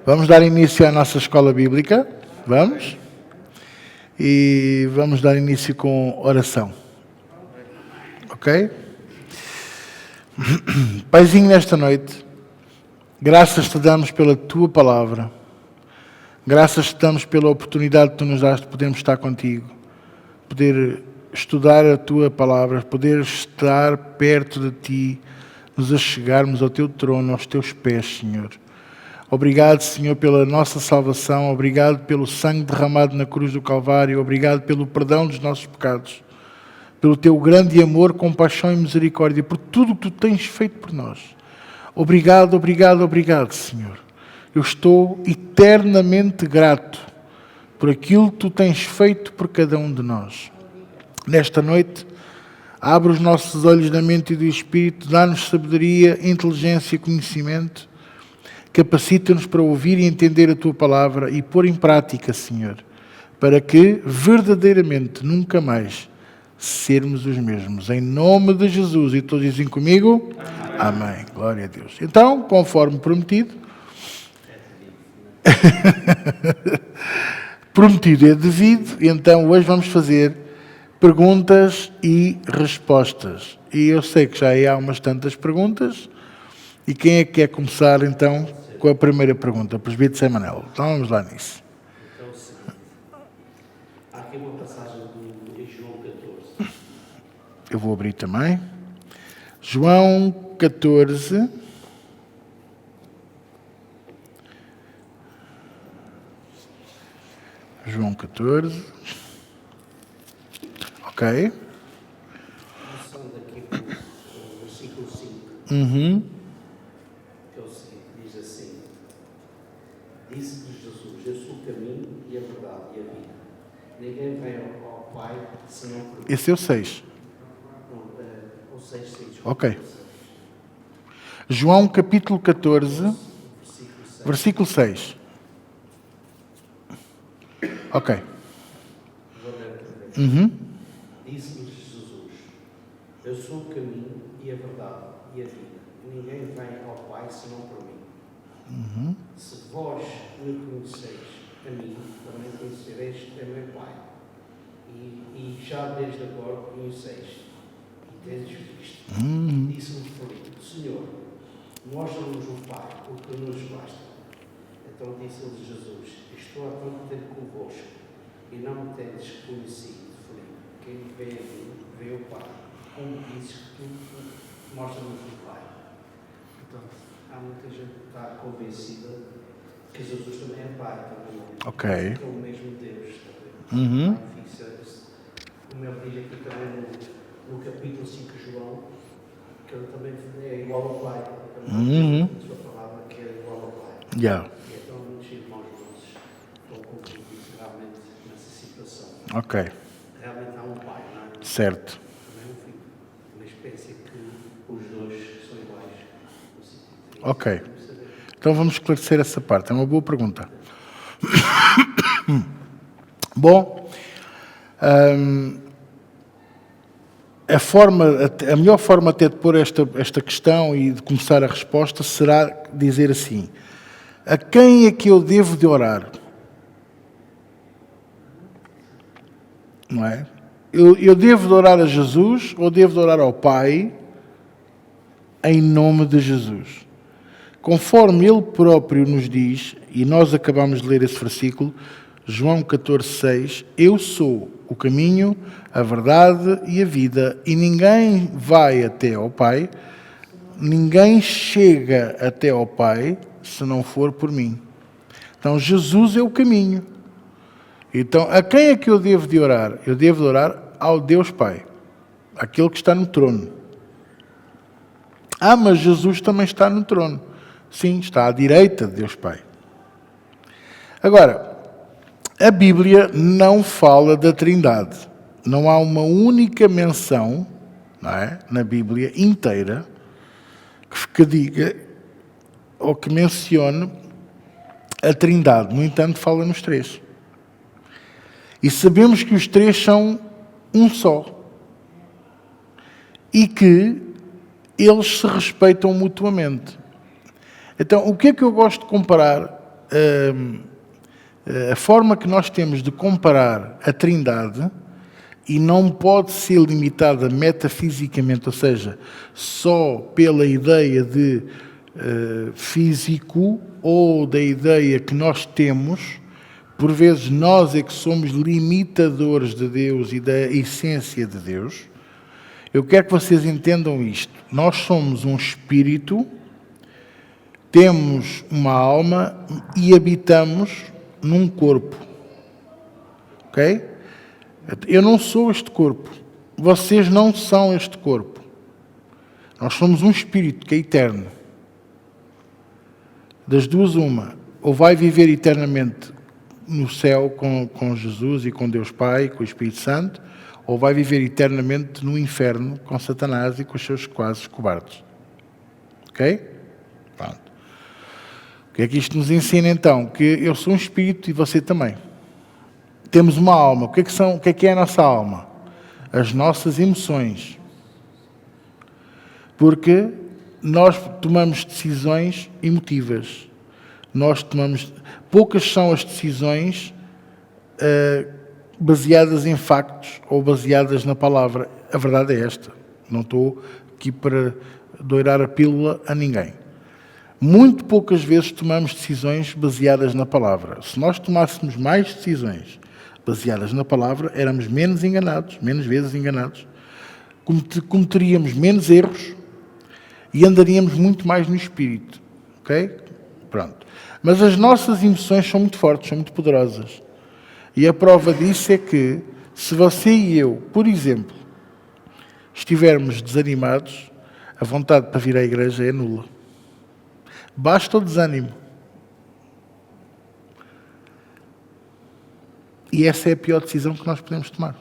Vamos dar início à nossa escola bíblica. Vamos? E vamos dar início com oração. Ok? Paizinho, nesta noite, graças te damos pela tua palavra. Graças te damos pela oportunidade que tu nos dás de podermos estar contigo. Poder estudar a tua palavra, poder estar perto de ti, nos achegarmos ao teu trono, aos teus pés, Senhor. Obrigado, Senhor, pela nossa salvação. Obrigado pelo sangue derramado na cruz do Calvário. Obrigado pelo perdão dos nossos pecados. Pelo teu grande amor, compaixão e misericórdia. Por tudo que tu tens feito por nós. Obrigado, obrigado, obrigado, Senhor. Eu estou eternamente grato por aquilo que tu tens feito por cada um de nós. Nesta noite, abre os nossos olhos da mente e do espírito. Dá-nos sabedoria, inteligência e conhecimento. Capacita-nos para ouvir e entender a Tua Palavra e pôr em prática, Senhor, para que, verdadeiramente, nunca mais sermos os mesmos. Em nome de Jesus. E todos dizem comigo? Amém. Amém. Glória a Deus. Então, conforme prometido, prometido é devido, então hoje vamos fazer perguntas e respostas. E eu sei que já há umas tantas perguntas. E quem é que quer começar, então, com a primeira pergunta? Presbítero Zé Manel. Então vamos lá nisso. Então, sim. Há aqui uma passagem de João 14. Eu vou abrir também. João 14. João 14. Ok. Começando aqui com o versículo 5. Uhum. Que é o seguinte, diz assim: Disse-lhes Jesus, eu sou o caminho e a verdade e a vida. Ninguém vem ao Pai senão por mim. Esse é o 6. Não, o 6, sim, desculpa. Ok. João capítulo 14, versículo 6. Ok. Vou ler outra vez. Uhum. Disse-lhes Jesus, eu sou o caminho e a verdade e a vida. Ninguém vem ao Pai senão por mim. Uhum. Se vós me conheceis a mim, também conhecereis também o Pai. E já desde agora conheceis e tendes visto. Disse-lhe Filipe, Senhor, mostra-nos o Pai, o que nos basta. Então disse-lhe Jesus, estou há tanto tempo convosco e não me tendes conhecido, Filipe. Quem me vê a mim, vê o Pai. Como dizes que tu mostra-nos o Pai. Então, há muita gente que está convencida que Jesus também é Pai, também Ok. que é o mesmo Deus. Também. Uhum. Pai fixa-se, como ele diz aqui também no capítulo 5 de João, que ele também é igual ao Pai. Uhum. A sua palavra que é igual ao Pai. Yeah. E então muitos irmãos nossos estão confundidos realmente nessa situação. Ok. Realmente há um Pai, não é? Certo. Também um Filho. Uma espécie que os dois são iguais. No sentido de Ok. saber. Então vamos esclarecer essa parte. É uma boa pergunta. Bom, a melhor forma até de pôr esta questão e de começar a resposta será dizer assim: a quem é que eu devo de orar? Não é? Eu devo de orar a Jesus ou devo de orar ao Pai em nome de Jesus? Conforme Ele próprio nos diz, e nós acabamos de ler esse versículo, João 14, 6, eu sou o caminho, a verdade e a vida, e ninguém vai até ao Pai, ninguém chega até ao Pai se não for por mim. Então Jesus é o caminho. Então a quem é que eu devo de orar? Eu devo de orar ao Deus Pai, aquele que está no trono. Ah, mas Jesus também está no trono. Sim, está à direita de Deus Pai. Agora, a Bíblia não fala da Trindade. Não há uma única menção, não é, na Bíblia inteira que diga ou que mencione a Trindade. No entanto, fala nos três. E sabemos que os três são um só. E que eles se respeitam mutuamente. Então, o que é que eu gosto de comparar a forma que nós temos de comparar a Trindade, e não pode ser limitada metafisicamente, ou seja, só pela ideia de físico ou da ideia que nós temos. Por vezes nós é que somos limitadores de Deus e da essência de Deus. Eu quero que vocês entendam isto. Nós somos um espírito, temos uma alma e habitamos num corpo. Ok? Eu não sou este corpo. Vocês não são este corpo. Nós somos um espírito que é eterno. Das duas, uma. Ou vai viver eternamente no céu com Jesus e com Deus Pai, com o Espírito Santo, ou vai viver eternamente no inferno com Satanás e com os seus quase cobardes. Ok? Pronto. O que é que isto nos ensina então? Que eu sou um espírito e você também. Temos uma alma. O que é que é a nossa alma? As nossas emoções. Porque nós tomamos decisões emotivas. Poucas são as decisões baseadas em factos ou baseadas na palavra. A verdade é esta. Não estou aqui para dourar a pílula a ninguém. Muito poucas vezes tomamos decisões baseadas na palavra. Se nós tomássemos mais decisões baseadas na palavra, éramos menos enganados, menos vezes enganados, cometeríamos menos erros e andaríamos muito mais no espírito. Ok? Pronto. Mas as nossas emoções são muito fortes, são muito poderosas. E a prova disso é que, se você e eu, por exemplo, estivermos desanimados, a vontade para vir à igreja é nula. Basta o desânimo. E essa é a pior decisão que nós podemos tomar.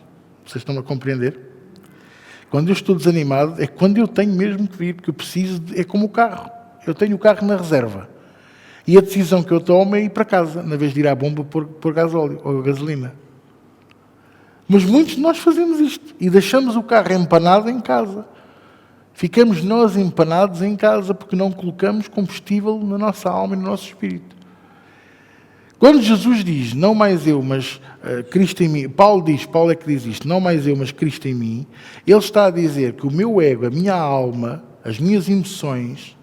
Vocês estão a compreender? Quando eu estou desanimado, é quando eu tenho mesmo que vir, porque eu preciso, é como o carro. Eu tenho o carro na reserva. E a decisão que eu tomo é ir para casa, na vez de ir à bomba pôr gasóleo ou gasolina. Mas muitos de nós fazemos isto e deixamos o carro empanado em casa. Ficamos nós empanados em casa porque não colocamos combustível na nossa alma e no nosso espírito. Quando Jesus diz, não mais eu, mas Cristo em mim, Paulo é que diz isto, não mais eu, mas Cristo em mim, ele está a dizer que o meu ego, a minha alma, as minhas emoções,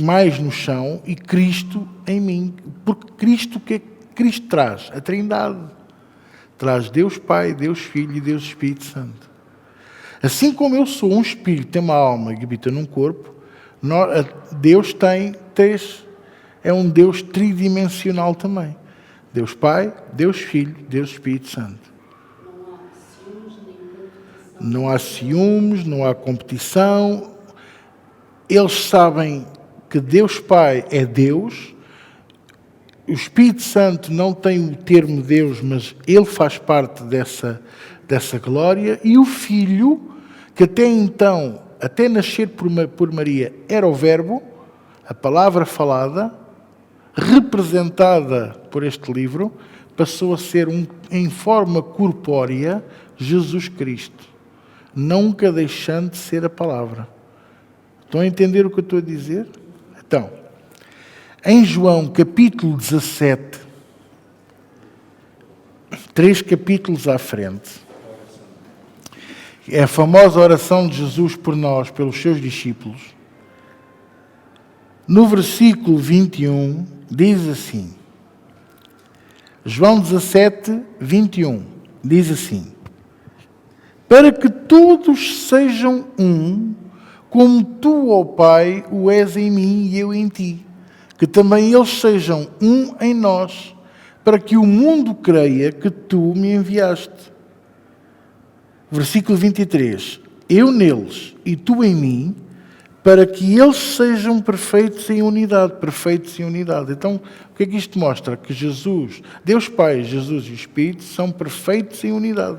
mais no chão, e Cristo em mim. Porque Cristo, o que é que Cristo traz? A Trindade. Traz Deus Pai, Deus Filho e Deus Espírito Santo. Assim como eu sou um espírito, tem uma alma que habita num corpo, Deus tem três. É um Deus tridimensional também. Deus Pai, Deus Filho, Deus Espírito Santo. Não há ciúmes, não há competição. Eles sabem que Deus Pai é Deus. O Espírito Santo não tem o termo Deus, mas ele faz parte dessa glória. E o Filho, que até então, até nascer por Maria, era o Verbo, a palavra falada, representada por este livro, passou a ser em forma corpórea Jesus Cristo, nunca deixando de ser a palavra. Estão a entender o que eu estou a dizer? Então, em João capítulo 17, 3 capítulos à frente, é a famosa oração de Jesus por nós, pelos seus discípulos. No versículo 21, diz assim, João 17, 21, diz assim, para que todos sejam um, como tu, ó Pai, o és em mim e eu em ti, que também eles sejam um em nós, para que o mundo creia que tu me enviaste. Versículo 23, eu neles e tu em mim, para que eles sejam perfeitos em unidade. Perfeitos em unidade. Então, o que é que isto mostra? Que Jesus, Deus Pai, Jesus e o Espírito são perfeitos em unidade.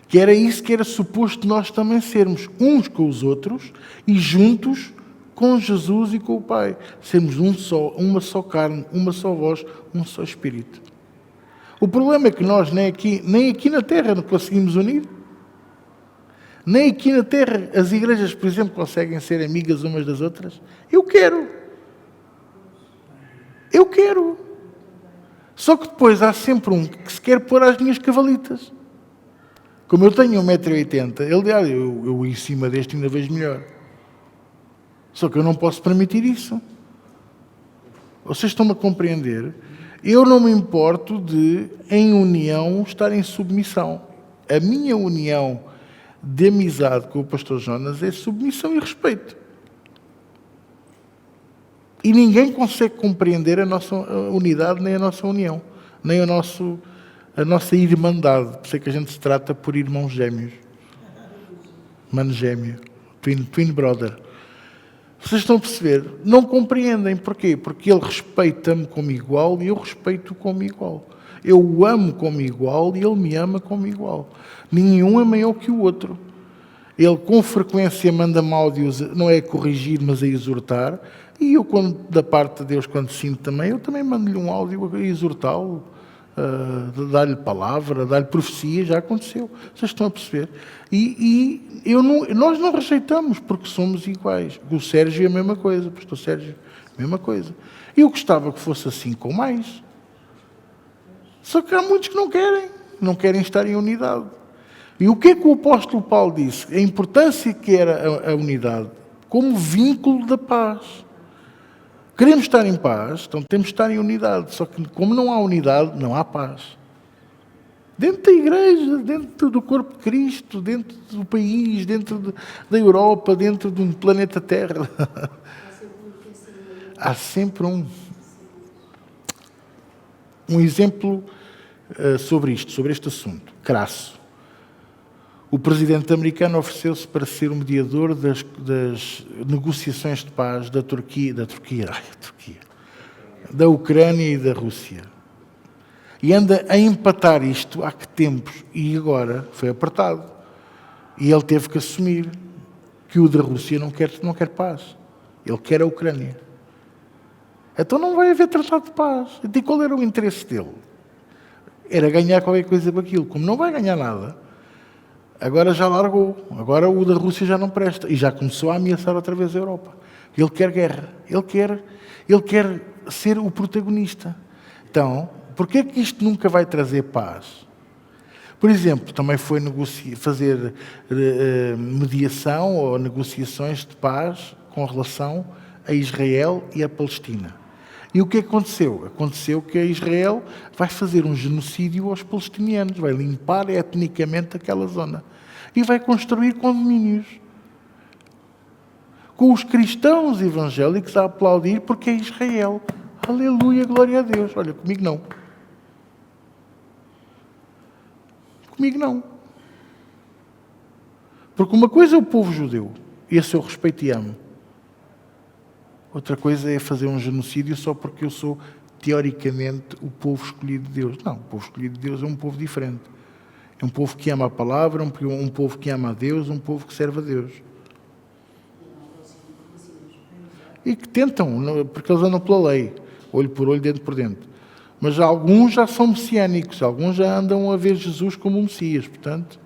Que era isso que era suposto nós também sermos, uns com os outros e juntos com Jesus e com o Pai. Sermos um só, uma só carne, uma só voz, um só Espírito. O problema é que nós nem aqui na Terra não conseguimos unir. Nem aqui na Terra as igrejas, por exemplo, conseguem ser amigas umas das outras. Eu quero. Eu quero. Só que depois há sempre um que se quer pôr às minhas cavalitas. Como eu tenho 1,80 m, ele diz, eu em cima deste ainda vejo melhor. Só que eu não posso permitir isso. Vocês estão-me a compreender? Eu não me importo de, em união, estar em submissão. A minha união de amizade com o pastor Jonas é submissão e respeito. E ninguém consegue compreender a nossa unidade, nem a nossa união, nem a nossa irmandade. Por isso é que a gente se trata por irmãos gêmeos. Mano gêmeo. Twin brother. Vocês estão a perceber? Não compreendem. Porquê? Porque ele respeita-me como igual e eu respeito-o como igual. Eu o amo como igual e ele me ama como igual. Nenhum é maior que o outro. Ele com frequência manda-me áudios, não é a corrigir, mas a exortar. E eu, da parte de Deus, quando sinto também, eu também mando-lhe um áudio a exortá-lo, dar-lhe palavra, dar-lhe profecia, já aconteceu. Vocês estão a perceber? Nós não rejeitamos, porque somos iguais. O Sérgio é a mesma coisa, o pastor Sérgio, a mesma coisa. Eu gostava que fosse assim com mais. Só que há muitos que não querem estar em unidade. E o que é que o apóstolo Paulo disse? A importância que era a unidade como vínculo da paz. Queremos estar em paz, então temos de estar em unidade. Só que como não há unidade, não há paz. Dentro da igreja, dentro do corpo de Cristo, dentro do país, dentro da Europa, dentro de um planeta Terra. Há sempre um exemplo sobre isto, sobre este assunto. Crasso. O presidente americano ofereceu-se para ser o mediador das negociações de paz da Ucrânia e da Rússia. E anda a empatar isto há que tempos, e agora foi apertado. E ele teve que assumir que o da Rússia não quer paz. Ele quer a Ucrânia. Então não vai haver tratado de paz. E qual era o interesse dele? Era ganhar qualquer coisa com aquilo. Como não vai ganhar nada, agora já largou. Agora o da Rússia já não presta. E já começou a ameaçar outra vez a Europa. Ele quer guerra. Ele quer ser o protagonista. Então, porquê é que isto nunca vai trazer paz? Por exemplo, também foi fazer mediação ou negociações de paz com relação a Israel e a Palestina. E o que aconteceu? Aconteceu que a Israel vai fazer um genocídio aos palestinianos, vai limpar etnicamente aquela zona e vai construir condomínios com os cristãos evangélicos a aplaudir porque é Israel. Aleluia, glória a Deus. Olha, comigo não. Comigo não. Porque uma coisa é o povo judeu, esse eu respeito e amo. Outra coisa é fazer um genocídio só porque eu sou, teoricamente, o povo escolhido de Deus. Não, o povo escolhido de Deus é um povo diferente. É um povo que ama a palavra, um povo que ama a Deus, um povo que serve a Deus. E que tentam, porque eles andam pela lei, olho por olho, dente por dente. Mas alguns já são messiânicos, alguns já andam a ver Jesus como um Messias, portanto...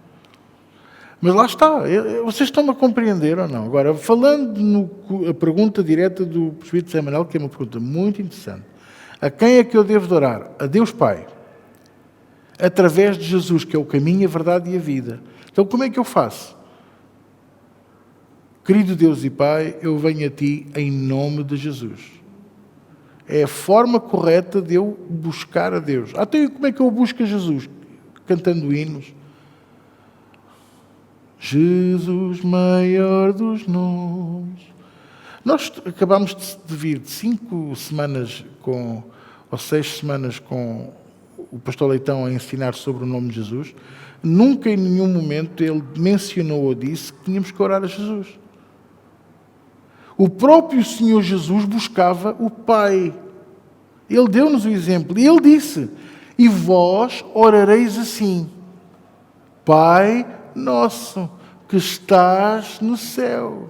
Mas lá está, vocês estão-me a compreender ou não? Agora, falando a pergunta direta do presbítero Samuel, que é uma pergunta muito interessante. A quem é que eu devo adorar? A Deus Pai. Através de Jesus, que é o caminho, a verdade e a vida. Então, como é que eu faço? Querido Deus e Pai, eu venho a Ti em nome de Jesus. É a forma correta de eu buscar a Deus. Até como é que eu busco a Jesus? Cantando hinos. Jesus, maior dos nomes. Nós acabamos de vir de 5 semanas ou 6 semanas com o pastor Leitão a ensinar sobre o nome de Jesus. Nunca em nenhum momento ele mencionou ou disse que tínhamos que orar a Jesus. O próprio Senhor Jesus buscava o Pai. Ele deu-nos o exemplo. E ele disse, e vós orareis assim, Pai nosso, que estás no céu.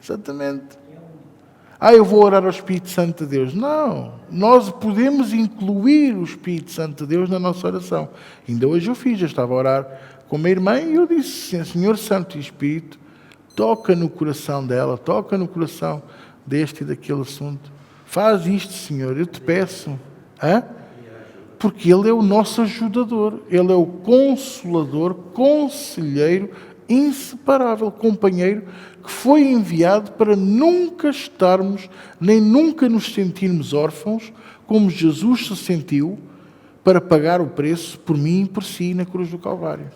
Exatamente. Eu vou orar ao Espírito Santo de Deus. Não. Nós podemos incluir o Espírito Santo de Deus na nossa oração. Ainda hoje eu estava a orar com uma irmã e eu disse, Senhor Santo e Espírito, toca no coração dela, toca no coração deste e daquele assunto. Faz isto, Senhor, eu te peço. Hã? Porque Ele é o nosso ajudador, Ele é o consolador, conselheiro, inseparável, companheiro, que foi enviado para nunca estarmos, nem nunca nos sentirmos órfãos, como Jesus se sentiu, para pagar o preço por mim e por si na cruz do Calvário.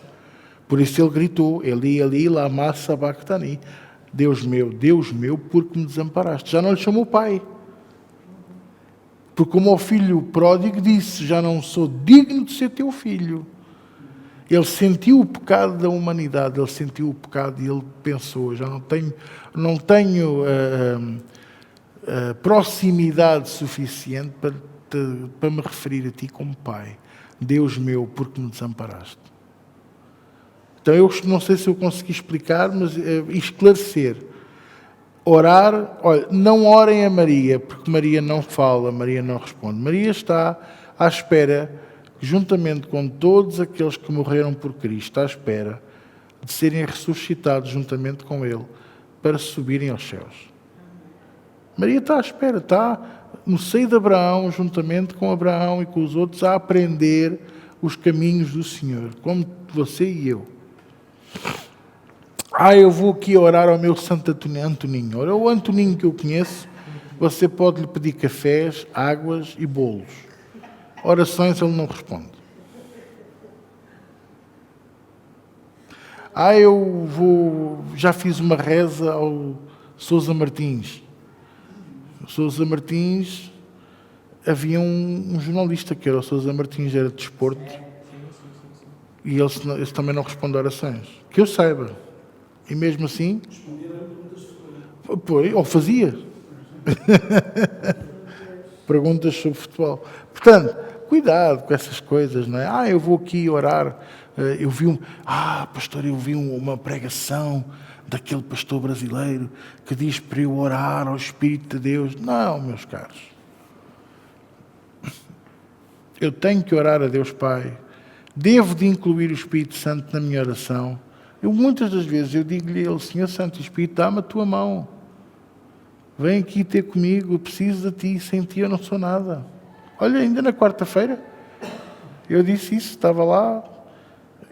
Por isso Ele gritou, Eli, Eli, lama sabachthani, Deus meu, por que me desamparaste? Já não lhe chamou Pai. Porque como o filho pródigo disse, já não sou digno de ser teu filho. Ele sentiu o pecado da humanidade, ele sentiu o pecado e ele pensou, já não tenho proximidade suficiente para me referir a ti como Pai. Deus meu, porque me desamparaste. Então eu não sei se eu consegui explicar, mas esclarecer. Orar, olha, não orem a Maria, porque Maria não fala, Maria não responde. Maria está à espera, juntamente com todos aqueles que morreram por Cristo, à espera de serem ressuscitados juntamente com Ele, para subirem aos céus. Maria está à espera, está no seio de Abraão, juntamente com Abraão e com os outros, a aprender os caminhos do Senhor, como você e eu. Eu vou aqui orar ao meu Santo Antoninho. Ora, o Antoninho que eu conheço, você pode lhe pedir cafés, águas e bolos. Orações ele não responde. Já fiz uma reza ao Sousa Martins. O Sousa Martins, havia um jornalista que era o Sousa Martins, era de desporto, e ele também não responde a orações. Que eu saiba. E mesmo assim, pois, ou fazia perguntas sobre futebol. Portanto, cuidado com essas coisas, não é? Eu vou aqui orar. Eu vi uma pregação daquele pastor brasileiro que diz para eu orar ao Espírito de Deus. Não, meus caros. Eu tenho que orar a Deus Pai. Devo de incluir o Espírito Santo na minha oração. Muitas das vezes eu digo-lhe a Ele, Senhor Santo Espírito, dá-me a tua mão. Vem aqui ter comigo, eu preciso de ti, sem ti eu não sou nada. Olha, ainda na quarta-feira, eu disse isso, estava lá,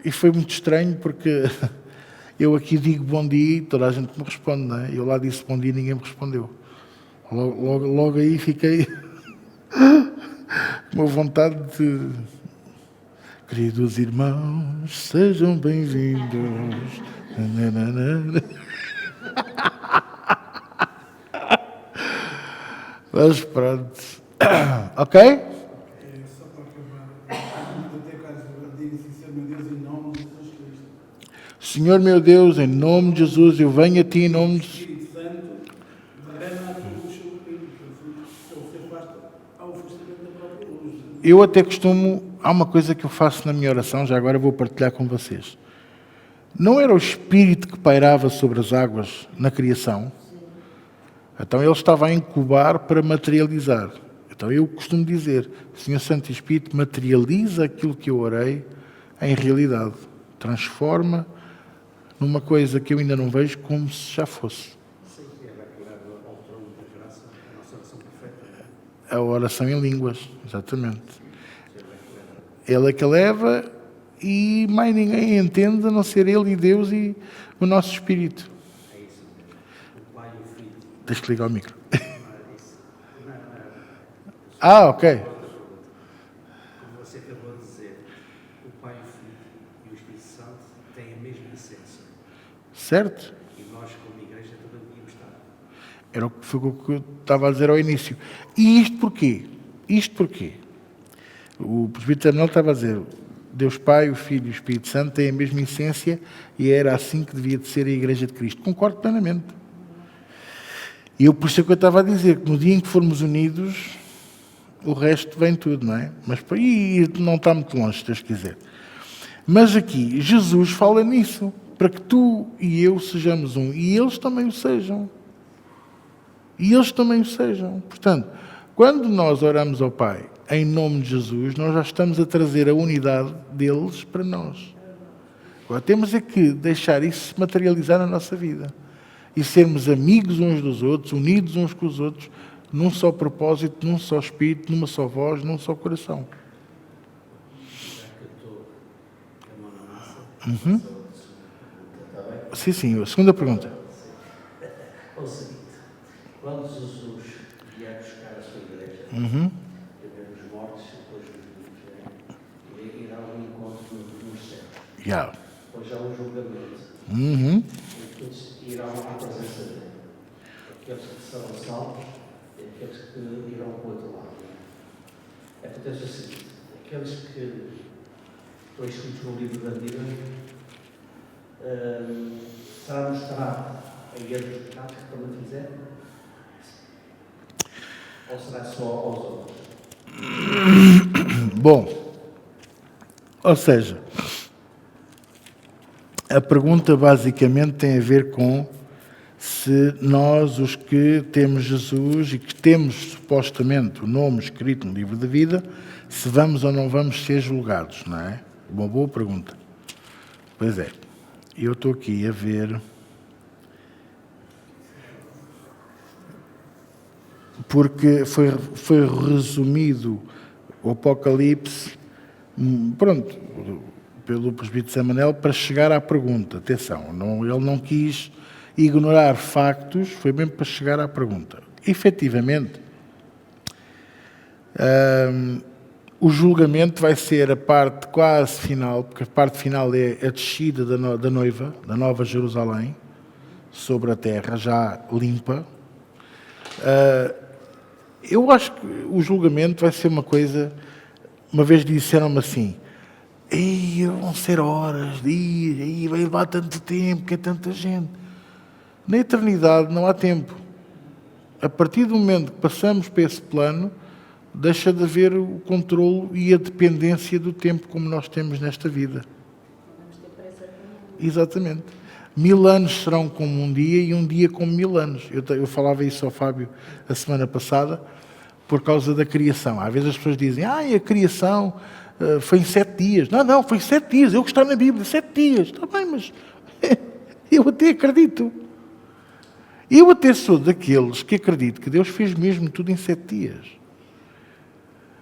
e foi muito estranho, porque eu aqui digo bom dia e toda a gente me responde, não é? Eu lá disse bom dia e ninguém me respondeu. Logo aí fiquei com uma vontade de... Queridos irmãos, sejam bem-vindos. Mas pronto. Ok? Só para acabar, até caso diga Senhor meu Deus, em nome de Jesus, eu venho a ti em nome de Espírito Santo, derrama a tua luz sobre mim, ou se afasta ao oferecimento da própria luz. Eu até costumo... Há uma coisa que eu faço na minha oração, já agora vou partilhar com vocês. Não era o Espírito que pairava sobre as águas na criação? Então ele estava a incubar para materializar. Então eu costumo dizer, Senhor Santo Espírito, materializa aquilo que eu orei em realidade. Transforma numa coisa que eu ainda não vejo como se já fosse. Sim, era aquela ao trono da graça, a nossa oração perfeita. A oração em línguas, exatamente. Ele é que leva e mais ninguém entende a não ser Ele e Deus e o nosso Espírito. É isso mesmo. O Pai e o Filho. Deixa eu ligar o micro. Não é isso. Não. Ok. Como você acabou de dizer, o Pai, o Filho e o Espírito Santo têm a mesma essência. Certo? E nós, como igreja, também devíamos estar. Era o que eu estava a dizer ao início. E isto porquê? O presbítero Manuel estava a dizer, Deus Pai, o Filho e o Espírito Santo têm a mesma essência e era assim que devia de ser a Igreja de Cristo. Concordo plenamente. E por isso é que eu estava a dizer, que no dia em que formos unidos, o resto vem tudo, não é? Mas não está muito longe, se Deus quiser. Mas aqui, Jesus fala nisso, para que tu e eu sejamos um, e eles também o sejam. Portanto, quando nós oramos ao Pai, em nome de Jesus, nós já estamos a trazer a unidade deles para nós. Agora temos é que deixar isso se materializar na nossa vida. E sermos amigos uns dos outros, unidos uns com os outros, num só propósito, num só espírito, numa só voz, num só coração. Já que eu estou com a mão na massa, Uhum. só a segunda pergunta, está bem? Sim, sim. A segunda pergunta. É o seguinte, quando Jesus vier buscar a sua igreja, Uhum. primeiro os mortos e depois os vivos, ele irá ao encontro nos céus. Yeah. Depois há um julgamento, Uhum. e todos irão à presença dele. Aqueles que serão salvos e aqueles que irão para o outro lado. Acontece o seguinte, aqueles que estão escritos no livro da vida, será mostrado a eles os pecados que também fizeram? Ou será só aos outros? Bom, ou seja, a pergunta basicamente tem a ver com se nós, os que temos Jesus e que temos supostamente o nome escrito no livro da vida, se vamos ou não vamos ser julgados, não é? Uma boa pergunta. Pois é, eu estou aqui a ver, porque foi resumido o Apocalipse, pronto, pelo presbítero Samanel, para chegar à pergunta. Atenção, ele não quis ignorar factos, foi mesmo para chegar à pergunta. Efetivamente, o julgamento vai ser a parte quase final, porque a parte final é a descida da noiva, da Nova Jerusalém, sobre a terra, já limpa. Eu acho que o julgamento vai ser uma coisa... Uma vez disseram-me assim, vão ser horas, dias, vai levar tanto tempo, que é tanta gente. Na eternidade não há tempo. A partir do momento que passamos para esse plano, deixa de haver o controle e a dependência do tempo como nós temos nesta vida. Exatamente. 1000 anos serão como um dia e um dia como 1000 anos. Eu falava isso ao Fábio a semana passada, por causa da criação. Às vezes as pessoas dizem, a criação foi em 7 dias. Não, foi 7 dias. Eu que está na Bíblia, 7 dias. Está bem, mas eu até acredito. Eu até sou daqueles que acredito que Deus fez mesmo tudo em 7 dias.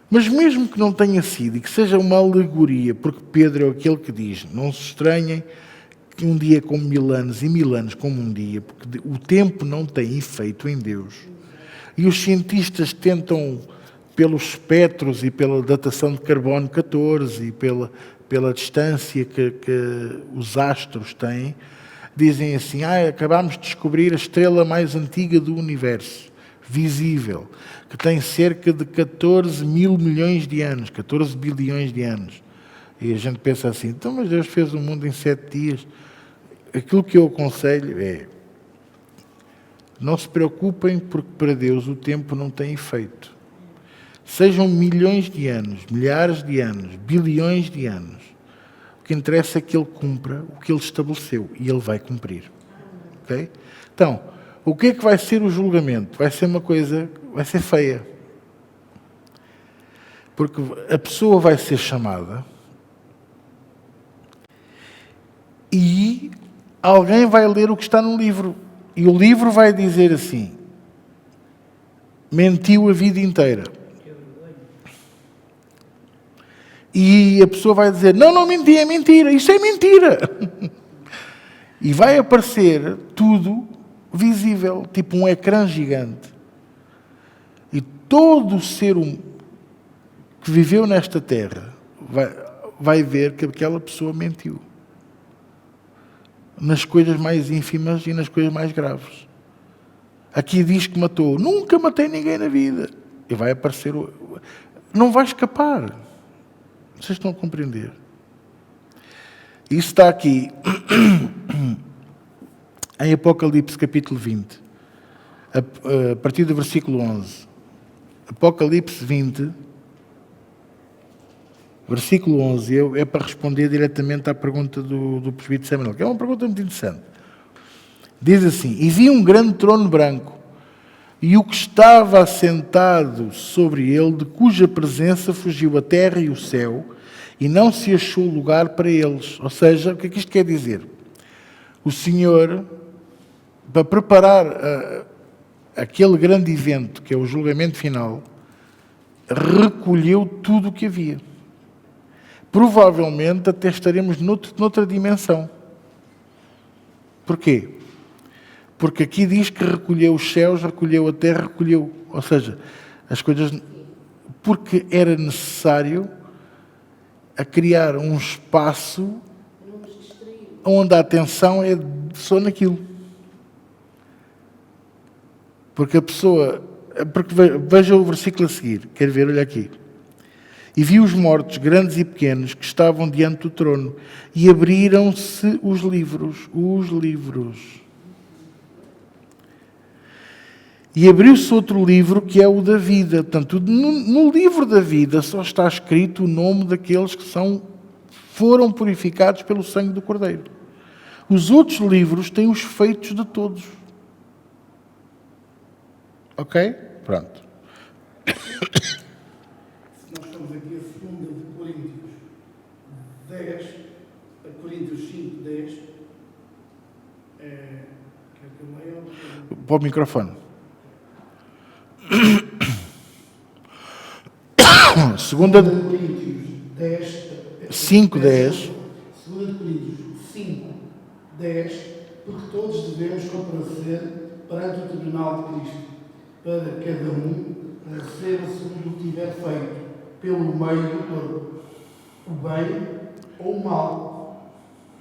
Mas mesmo que não tenha sido e que seja uma alegoria, porque Pedro é aquele que diz, não se estranhem que um dia é como 1000 anos e 1000 anos como um dia, porque o tempo não tem efeito em Deus. E os cientistas tentam, pelos espectros e pela datação de carbono 14 e pela distância que os astros têm, dizem assim, acabámos de descobrir a estrela mais antiga do universo, visível, que tem cerca de 14 mil milhões de anos, 14 bilhões de anos. E a gente pensa assim, então, mas Deus fez o mundo em 7 dias. Aquilo que eu aconselho é, não se preocupem, porque para Deus o tempo não tem efeito. Sejam milhões de anos, milhares de anos, bilhões de anos. O que interessa é que Ele cumpra o que Ele estabeleceu, e Ele vai cumprir. Okay? Então, o que é que vai ser o julgamento? Vai ser uma coisa, vai ser feia. Porque a pessoa vai ser chamada e alguém vai ler o que está no livro. E o livro vai dizer assim, mentiu a vida inteira. E a pessoa vai dizer, não menti, é mentira, isso é mentira. E vai aparecer tudo visível, tipo um ecrã gigante. E todo o ser que viveu nesta terra vai ver que aquela pessoa mentiu. Nas coisas mais ínfimas e nas coisas mais graves. Aqui diz que matou. Nunca matei ninguém na vida. E vai aparecer... Não vai escapar. Vocês estão a compreender? Isso está aqui em Apocalipse capítulo 20. A partir do versículo 11. Apocalipse 20... Versículo 11, é para responder diretamente à pergunta do presbítero Samuel, que é uma pergunta muito interessante. Diz assim, e vi um grande trono branco, e o que estava assentado sobre ele, de cuja presença fugiu a terra e o céu, e não se achou lugar para eles. Ou seja, o que é que isto quer dizer? O Senhor, para preparar aquele grande evento, que é o julgamento final, recolheu tudo o que havia. Provavelmente até estaremos noutra dimensão. Porquê? Porque aqui diz que recolheu os céus, recolheu a terra, recolheu, ou seja, as coisas, porque era necessário a criar um espaço onde a atenção é só naquilo. Porque a pessoa, porque veja o versículo a seguir, quer ver, olha aqui. E vi os mortos, grandes e pequenos, que estavam diante do trono, e abriram-se os livros. E abriu-se outro livro, que é o da vida. Portanto, no livro da vida só está escrito o nome daqueles que foram purificados pelo sangue do Cordeiro. Os outros livros têm os feitos de todos. Ok? Pronto. Se nós estamos aqui a 2 de Coríntios 10, a Coríntios 5, 10, quer que eu leia? Para o microfone. Segunda de Coríntios 10, 5, 10. 2 de Coríntios 5, 10, porque todos devemos comparecer perante o tribunal de Cristo, para cada um receba segundo o que tiver feito, pelo meio do corpo, o bem ou o mal.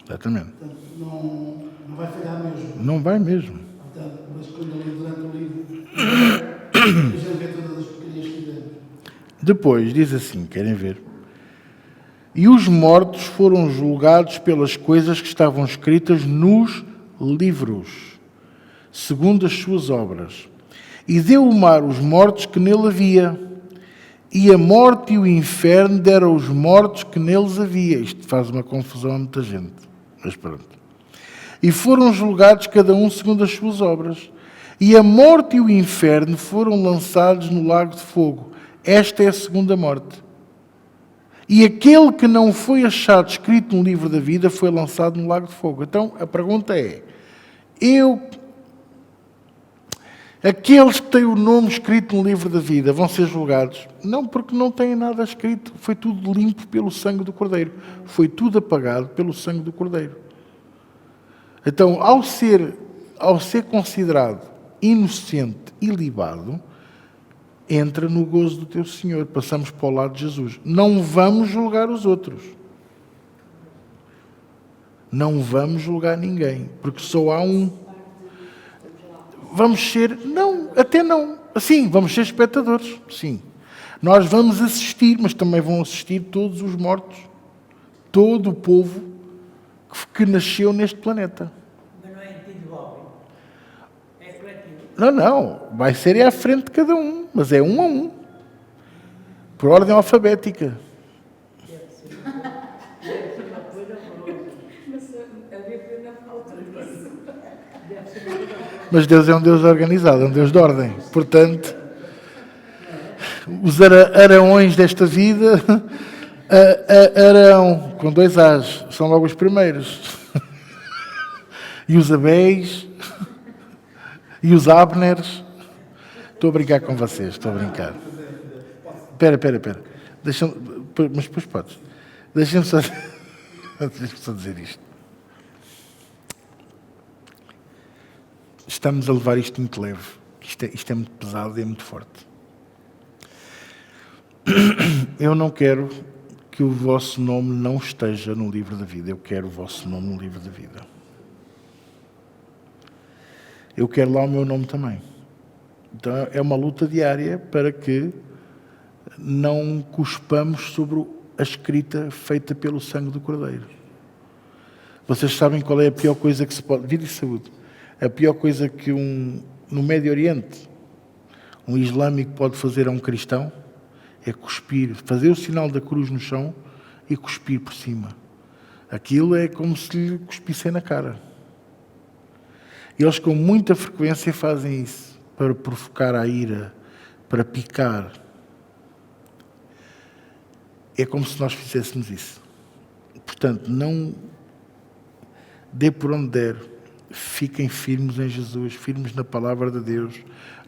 Exatamente. Portanto, não vai falhar mesmo. Não vai mesmo. Portanto, mas quando eu li durante o livro, a gente vê todas as porcarias que fizemos. Depois, diz assim, querem ver? E os mortos foram julgados pelas coisas que estavam escritas nos livros, segundo as suas obras. E deu o mar os mortos que nele havia, e a morte e o inferno deram aos mortos que neles havia. Isto faz uma confusão a muita gente, mas pronto. E foram julgados cada um segundo as suas obras. E a morte e o inferno foram lançados no lago de fogo. Esta é a segunda morte. E aquele que não foi achado escrito no livro da vida foi lançado no lago de fogo. Então, a pergunta é, aqueles que têm o nome escrito no livro da vida vão ser julgados? Não, porque não têm nada escrito. Foi tudo limpo pelo sangue do Cordeiro. Foi tudo apagado pelo sangue do Cordeiro. Então, ao ser considerado inocente e libado, entra no gozo do teu Senhor. Passamos para o lado de Jesus. Não vamos julgar os outros. Não vamos julgar ninguém, porque só há um. Vamos ser, não, até não. Sim, vamos ser espectadores, sim. Nós vamos assistir, mas também vão assistir todos os mortos, todo o povo que nasceu neste planeta. Mas não é individual, é coletivo. Não, vai ser à frente de cada um, mas é um a um, por ordem alfabética. Deve ser uma coisa horrorosa. Mas a Bíblia não fala disso. Deve ser uma coisa horrorosa. Mas Deus é um Deus organizado, é um Deus de ordem. Portanto, os Araões desta vida, Arão, com 2 As, são logo os primeiros. E os Abéis, e os Abners. Estou a brincar com vocês, estou a brincar. Espera. Mas depois podes. Deixem-me só dizer isto. Estamos a levar isto muito leve. Isto é muito pesado e é muito forte. Eu não quero que o vosso nome não esteja no livro da vida. Eu quero o vosso nome no livro da vida. Eu quero lá o meu nome também. Então é uma luta diária para que não cuspamos sobre a escrita feita pelo sangue do Cordeiro. Vocês sabem qual é a pior coisa que se pode... Vida e saúde. A pior coisa que no Médio Oriente, um islâmico pode fazer a um cristão é cuspir, fazer o sinal da cruz no chão e cuspir por cima. Aquilo é como se lhe cuspissem na cara. Eles com muita frequência fazem isso para provocar a ira, para picar. É como se nós fizéssemos isso. Portanto, não dê por onde der. fiquem firmes em Jesus, firmes na palavra de Deus.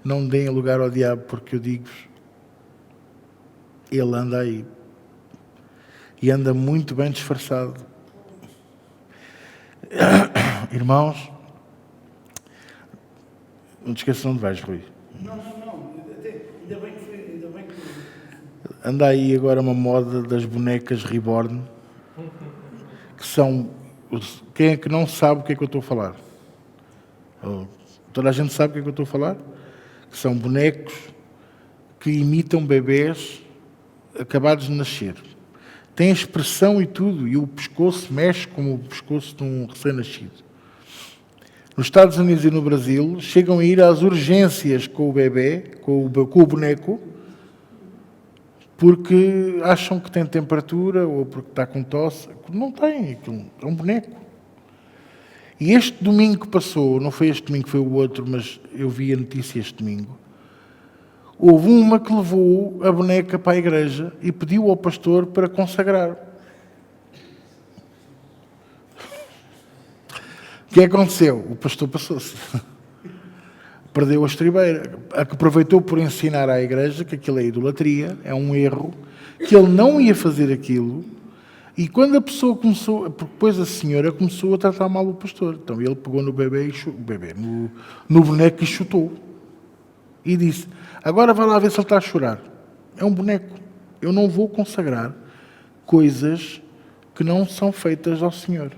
Não deem lugar ao diabo, porque eu digo-vos, ele anda aí. E anda muito bem disfarçado. Irmãos, não te esqueçam onde vais, Rui. Não. Ainda bem que Anda aí agora uma moda das bonecas reborn, que são... Quem é que não sabe o que é que eu estou a falar? Toda a gente sabe o que é que eu estou a falar? Que são bonecos que imitam bebés acabados de nascer. Tem expressão e tudo, e o pescoço mexe como o pescoço de um recém-nascido. Nos Estados Unidos e no Brasil, chegam a ir às urgências com o bebê, com o boneco, porque acham que tem temperatura ou porque está com tosse. Não tem, é um boneco. E este domingo que passou, não foi este domingo, foi o outro, mas eu vi a notícia este domingo, houve uma que levou a boneca para a igreja e pediu ao pastor para consagrar. O que aconteceu? O pastor passou-se. Perdeu a estribeira. Aproveitou por ensinar à igreja que aquilo é idolatria, é um erro, que ele não ia fazer aquilo. E quando a pessoa começou, depois a senhora começou a tratar mal o pastor. Então ele pegou no bebê, no boneco e chutou. E disse, agora vai lá ver se ele está a chorar. É um boneco. Eu não vou consagrar coisas que não são feitas ao Senhor.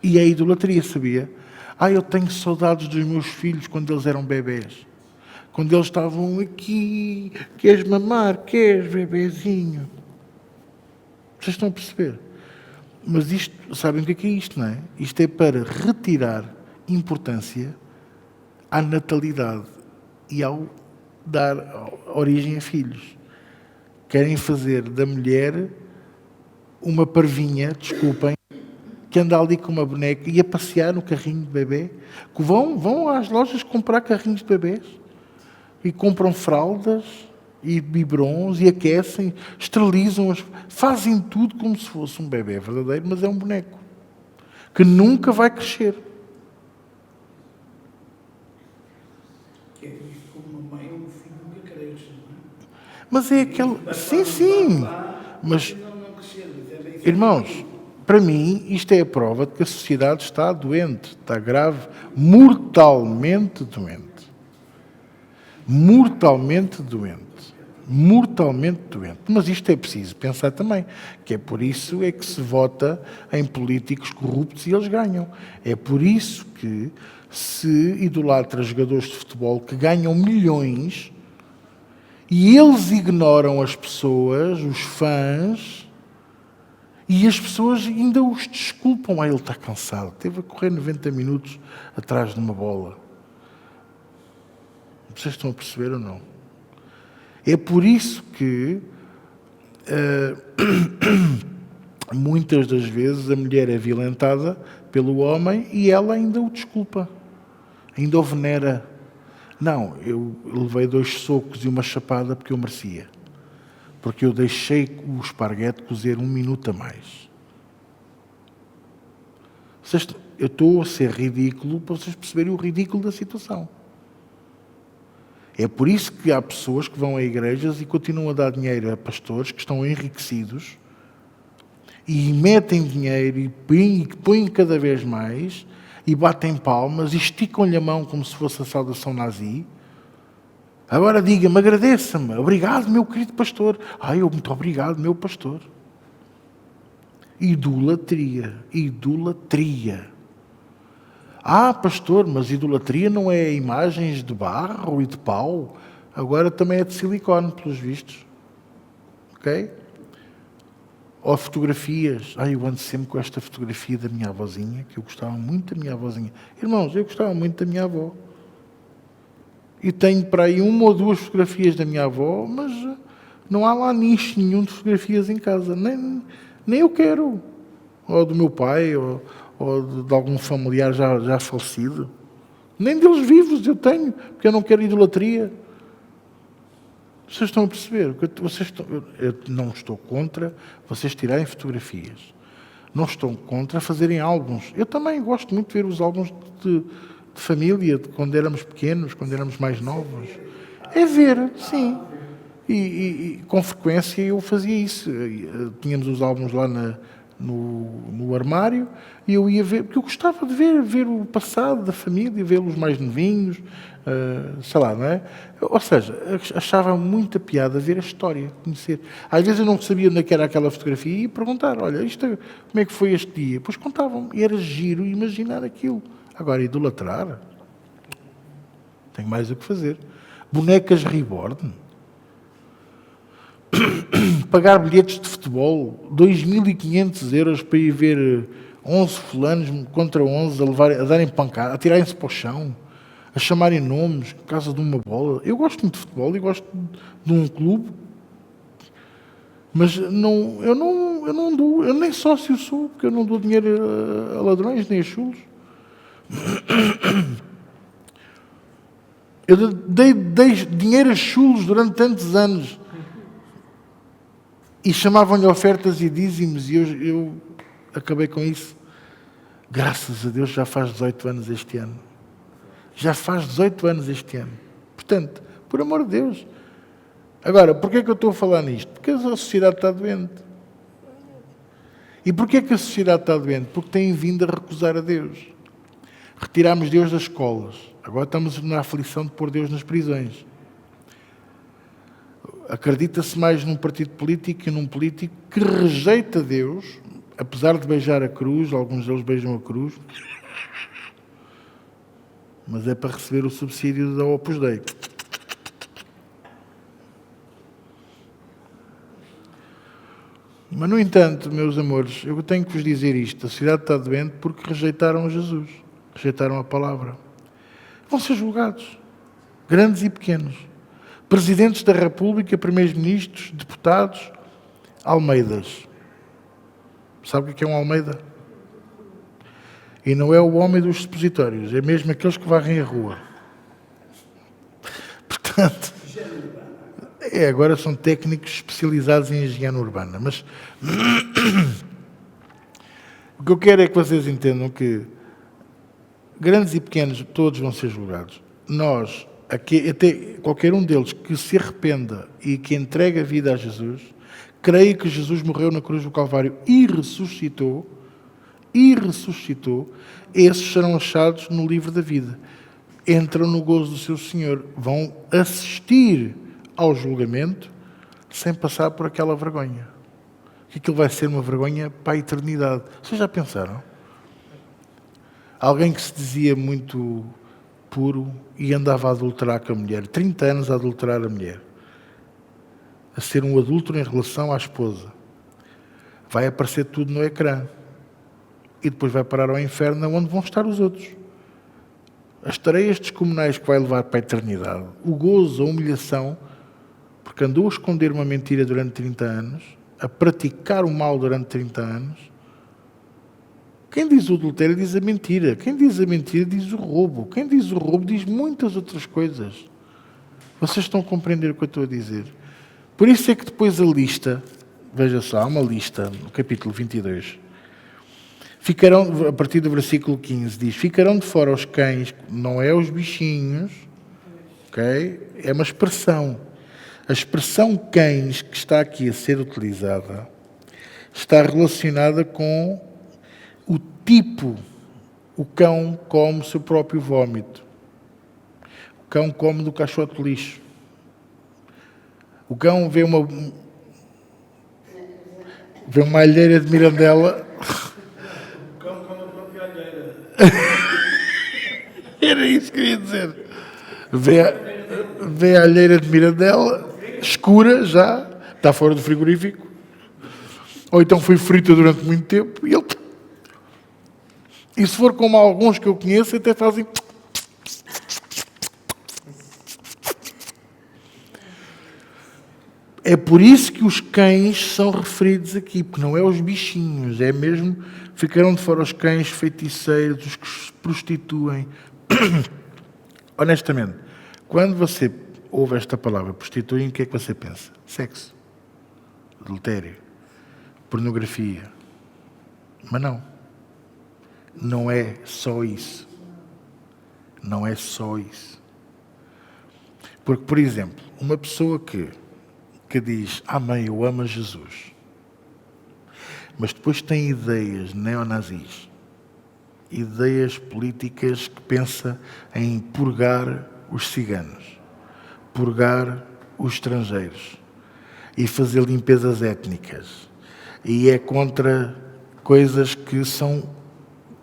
E é idolatria, sabia? Eu tenho saudades dos meus filhos quando eles eram bebés. Quando eles estavam aqui, queres mamar, queres, bebezinho? Vocês estão a perceber? Mas isto, sabem o que é isto, não é? Isto é para retirar importância à natalidade e ao dar origem a filhos. Querem fazer da mulher uma parvinha, desculpem, que anda ali com uma boneca e a passear no carrinho de bebê. Que vão às lojas comprar carrinhos de bebês e compram fraldas e biberons e aquecem, esterilizam, fazem tudo como se fosse um bebê verdadeiro, mas é um boneco que nunca vai crescer. é visto como uma mãe ou um filho nunca cresce, não é? Mas é aquele... Sim. Mas, Não crescer, mas é bem irmãos, para mim, isto é a prova de que a sociedade está doente, está grave, mortalmente doente. Mortalmente doente. Mortalmente doente. Mas isto é preciso pensar também, que é por isso é que se vota em políticos corruptos e eles ganham. É por isso que se idolatra jogadores de futebol que ganham milhões e eles ignoram as pessoas, os fãs, e as pessoas ainda os desculpam. Ele está cansado, teve a correr 90 minutos atrás de uma bola. Vocês estão a perceber ou não? É por isso que muitas das vezes a mulher é violentada pelo homem e ela ainda o desculpa, ainda o venera. Não, eu levei 2 socos e uma chapada porque eu merecia. Porque eu deixei o esparguete cozer 1 minuto a mais. Eu estou a ser ridículo para vocês perceberem o ridículo da situação. É por isso que há pessoas que vão a igrejas e continuam a dar dinheiro a pastores que estão enriquecidos e metem dinheiro e põem cada vez mais e batem palmas e esticam-lhe a mão como se fosse a saudação nazi. Agora diga-me, agradeça-me. Obrigado, meu querido pastor. Muito obrigado, meu pastor. Idolatria. Pastor, mas idolatria não é imagens de barro e de pau. Agora também é de silicone, pelos vistos. Ok? Ou fotografias. Eu ando sempre com esta fotografia da minha avózinha, que eu gostava muito da minha avózinha. Irmãos, eu gostava muito da minha avó. E tenho para aí 1 ou 2 fotografias da minha avó, mas não há lá nicho nenhum de fotografias em casa. Nem eu quero. Ou do meu pai, ou de algum familiar já falecido. Nem deles vivos eu tenho, porque eu não quero idolatria. Vocês estão a perceber? Eu não estou contra vocês tirarem fotografias. Não estou contra fazerem álbuns. Eu também gosto muito de ver os álbuns de família, de quando éramos pequenos, quando éramos mais novos. É ver, sim. E com frequência eu fazia isso. Tínhamos os álbuns lá no armário e eu ia ver, porque eu gostava de ver o passado da família, vê-los mais novinhos, sei lá, não é? Ou seja, achava muita piada ver a história, conhecer. Às vezes eu não sabia onde é que era aquela fotografia e ia perguntar, olha, como é que foi este dia? Pois contavam, e era giro imaginar aquilo. Agora, idolatrar, tenho mais o que fazer. Bonecas reborn. Pagar bilhetes de futebol, 2.500 euros para ir ver 11 fulanos contra 11 a darem pancada, a tirarem-se para o chão, a chamarem nomes por causa de uma bola. Eu gosto muito de futebol e gosto de um clube, mas eu não dou, eu nem sócio sou, porque eu não dou dinheiro a ladrões nem a chulos. Eu dei dinheiro a chulos durante tantos anos. E chamavam-lhe ofertas e dízimos, e eu acabei com isso. Graças a Deus já faz 18 anos este ano. Já faz 18 anos este ano. Portanto, por amor de Deus. Agora, porquê é que eu estou a falar nisto? Porque a sociedade está doente. E porquê é que a sociedade está doente? Porque tem vindo a recusar a Deus. Retirámos Deus das escolas. Agora estamos na aflição de pôr Deus nas prisões. Acredita-se mais num partido político e num político que rejeita Deus, apesar de beijar a cruz, alguns deles beijam a cruz, mas é para receber o subsídio da Opus Dei. Mas, no entanto, meus amores, eu tenho que vos dizer isto, a sociedade está doente porque rejeitaram Jesus, rejeitaram a palavra. Vão ser julgados, grandes e pequenos. Presidentes da República, primeiros-ministros, deputados, Almeidas. Sabe o que é um Almeida? E não é o homem dos supositórios, é mesmo aqueles que varrem a rua. Portanto, agora são técnicos especializados em higiene urbana. Mas o que eu quero é que vocês entendam que grandes e pequenos, todos vão ser julgados. Nós, até qualquer um deles que se arrependa e que entregue a vida a Jesus, creia que Jesus morreu na cruz do Calvário e ressuscitou, esses serão achados no livro da vida. Entram no gozo do seu Senhor, vão assistir ao julgamento sem passar por aquela vergonha. Que aquilo vai ser uma vergonha para a eternidade. Vocês já pensaram? Alguém que se dizia muito puro e andava a adulterar com a mulher, 30 anos a adulterar a mulher, a ser um adúltero em relação à esposa, vai aparecer tudo no ecrã e depois vai parar ao inferno onde vão estar os outros. As tareias descomunais que vai levar para a eternidade, o gozo, a humilhação, porque andou a esconder uma mentira durante 30 anos, a praticar o mal durante 30 anos. Quem diz o adultério diz a mentira. Quem diz a mentira diz o roubo. Quem diz o roubo diz muitas outras coisas. Vocês estão a compreender o que eu estou a dizer? Por isso é que depois a lista, veja só, há uma lista no capítulo 22. Ficarão, a partir do versículo 15, diz, ficarão de fora os cães, não é os bichinhos, ok? É uma expressão. A expressão cães que está aqui a ser utilizada está relacionada com o tipo. O cão come o seu próprio vómito. O cão come do caixote de lixo. O cão vê uma alheira de mirandela. O cão come a própria alheira. Era isso que eu ia dizer. Vê a alheira de mirandela, escura já, está fora do frigorífico. Ou então foi frita durante muito tempo e ele... E se for como alguns que eu conheço, até fazem... É por isso que os cães são referidos aqui, porque não é os bichinhos, é mesmo... Ficaram de fora os cães feiticeiros, os que se prostituem. Honestamente, quando você ouve esta palavra prostituem, o que é que você pensa? Sexo, adultério, pornografia. Mas não. Não é só isso. Não é só isso. Porque, por exemplo, uma pessoa que diz, amém, eu amo a Jesus, mas depois tem ideias neonazis, ideias políticas que pensa em purgar os ciganos, purgar os estrangeiros e fazer limpezas étnicas. E é contra coisas que são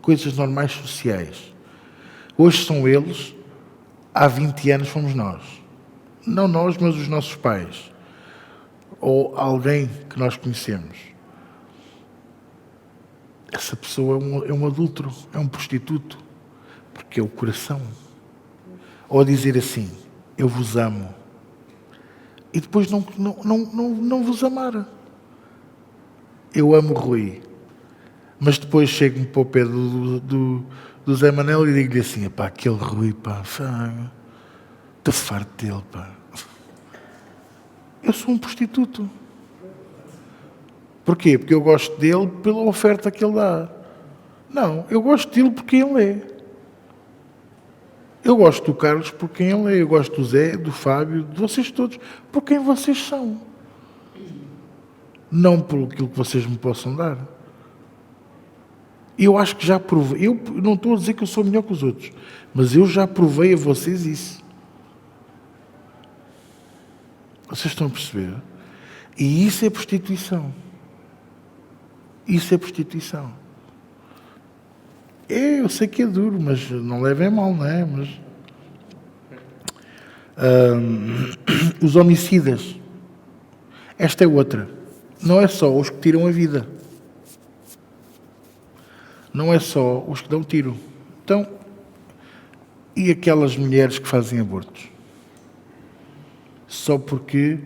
coisas normais sociais. Hoje são eles, há 20 anos fomos nós. Não nós, mas os nossos pais. Ou alguém que nós conhecemos. Essa pessoa é um adúltero, é um prostituto, porque é o coração. Ou dizer assim, eu vos amo, e depois não vos amar. Eu amo Rui, mas depois chego-me para o pé do Zé Manel e digo-lhe assim, pá, aquele Rui, pá, estou farto dele, pá. Eu sou um prostituto. Porquê? Porque eu gosto dele pela oferta que ele dá. Não, eu gosto dele porque ele é. Eu gosto do Carlos por quem ele é. Eu gosto do Zé, do Fábio, de vocês todos, por quem vocês são. Não por aquilo que vocês me possam dar. Eu acho que já provei. Eu não estou a dizer que eu sou melhor que os outros, mas eu já provei a vocês isso. Vocês estão a perceber? E isso é prostituição. Isso é prostituição. Eu sei que é duro, mas não levem mal, não é? Mas, os homicidas. Esta é outra. Não é só os que tiram a vida. Não é só os que dão tiro. Então, e aquelas mulheres que fazem abortos? Só porque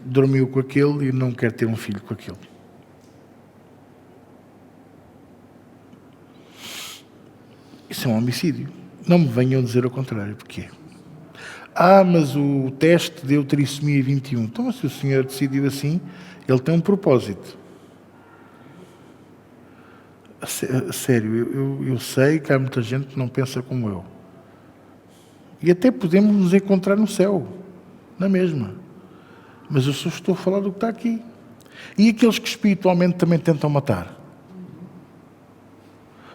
dormiu com aquele e não quer ter um filho com aquele. Isso é um homicídio. Não me venham dizer o contrário. Porquê? Mas o teste deu trissomia 21. Então, se o senhor decidiu assim, ele tem um propósito. Sério, eu sei que há muita gente que não pensa como eu. E até podemos nos encontrar no céu, na mesma. Mas eu só estou a falar do que está aqui. E aqueles que espiritualmente também tentam matar?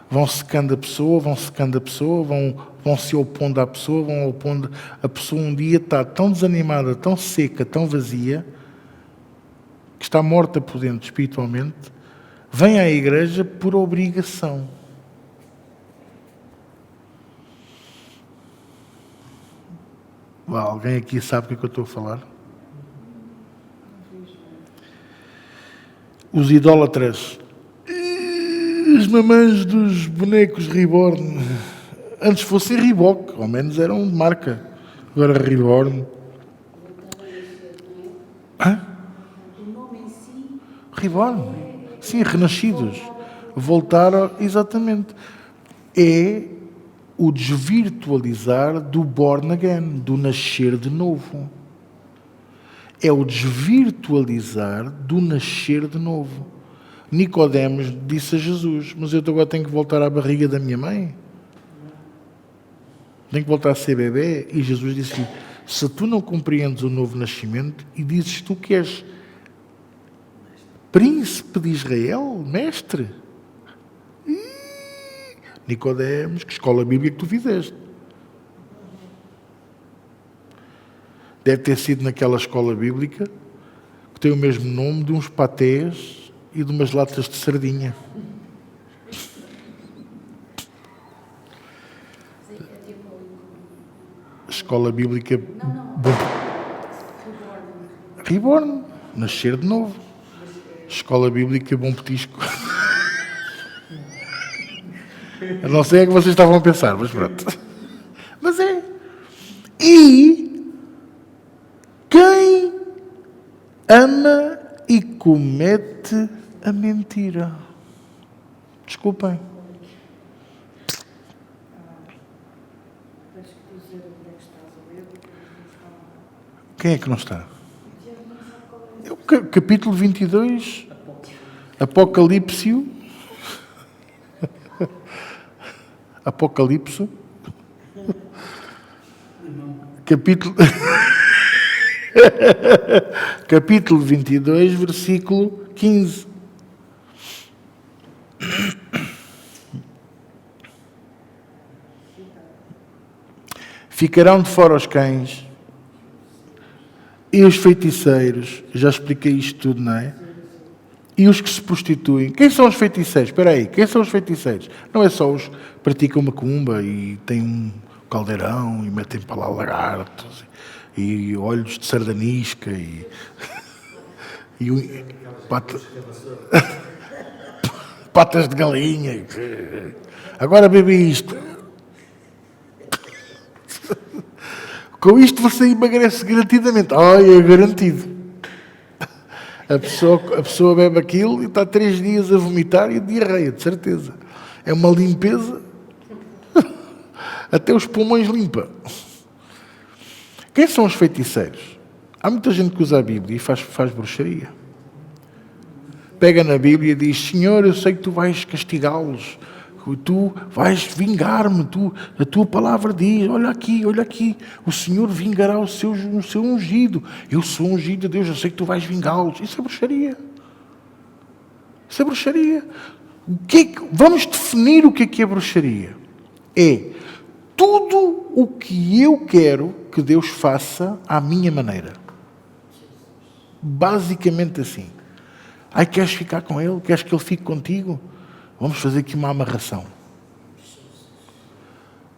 Vão secando a pessoa, vão se opondo à pessoa, vão opondo. A pessoa um dia está tão desanimada, tão seca, tão vazia, que está morta por dentro espiritualmente, vem à igreja por obrigação. Alguém aqui sabe o que eu estou a falar? Os idólatras, as mamães dos bonecos Reborn, antes fossem Reebok, ao menos eram de marca, agora Reborn. O nome em si Reborn, sim, renascidos, voltaram, exatamente, é o desvirtualizar do born again, do nascer de novo. É o desvirtualizar do nascer de novo. Nicodemos disse a Jesus, mas eu agora tenho que voltar à barriga da minha mãe? Tenho que voltar a ser bebê? E Jesus disse-lhe, se tu não compreendes o novo nascimento e dizes tu que és príncipe de Israel, mestre? Nicodemos, que escola bíblica que tu fizeste? Deve ter sido naquela escola bíblica que tem o mesmo nome de uns patês e de umas latas de sardinha. Escola bíblica Reborn, nascer de novo. Escola bíblica Bom Petisco. Eu não sei o que vocês estavam a pensar, mas pronto. Mas é. E quem ama e comete a mentira? Desculpem. Quem é que não está? É o capítulo 22. Apocalipse. Apocalipse. Capítulo. Capítulo 22, versículo 15. Ficarão de fora os cães e os feiticeiros. Já expliquei isto tudo, não é? E os que se prostituem. Quem são os feiticeiros? Espera aí, quem são os feiticeiros? Não é só os que praticam macumba e têm um caldeirão e metem para lá lagartos e olhos de sardanisca e patas de galinha. Agora bebe isto. Com isto você emagrece garantidamente. É garantido. A pessoa bebe aquilo e está 3 dias a vomitar e a diarreia, de certeza. É uma limpeza. Até os pulmões limpa. Quem são os feiticeiros? Há muita gente que usa a Bíblia e faz bruxaria. Pega na Bíblia e diz: Senhor, eu sei que tu vais castigá-los. Tu vais vingar-me, a tua palavra diz, olha aqui, o Senhor vingará o seu ungido. Eu sou ungido de Deus, eu sei que tu vais vingá-los. Isso é bruxaria. Isso é bruxaria. Vamos definir o que é bruxaria. É tudo o que eu quero que Deus faça à minha maneira. Basicamente assim. Queres ficar com Ele? Queres que Ele fique contigo? Vamos fazer aqui uma amarração.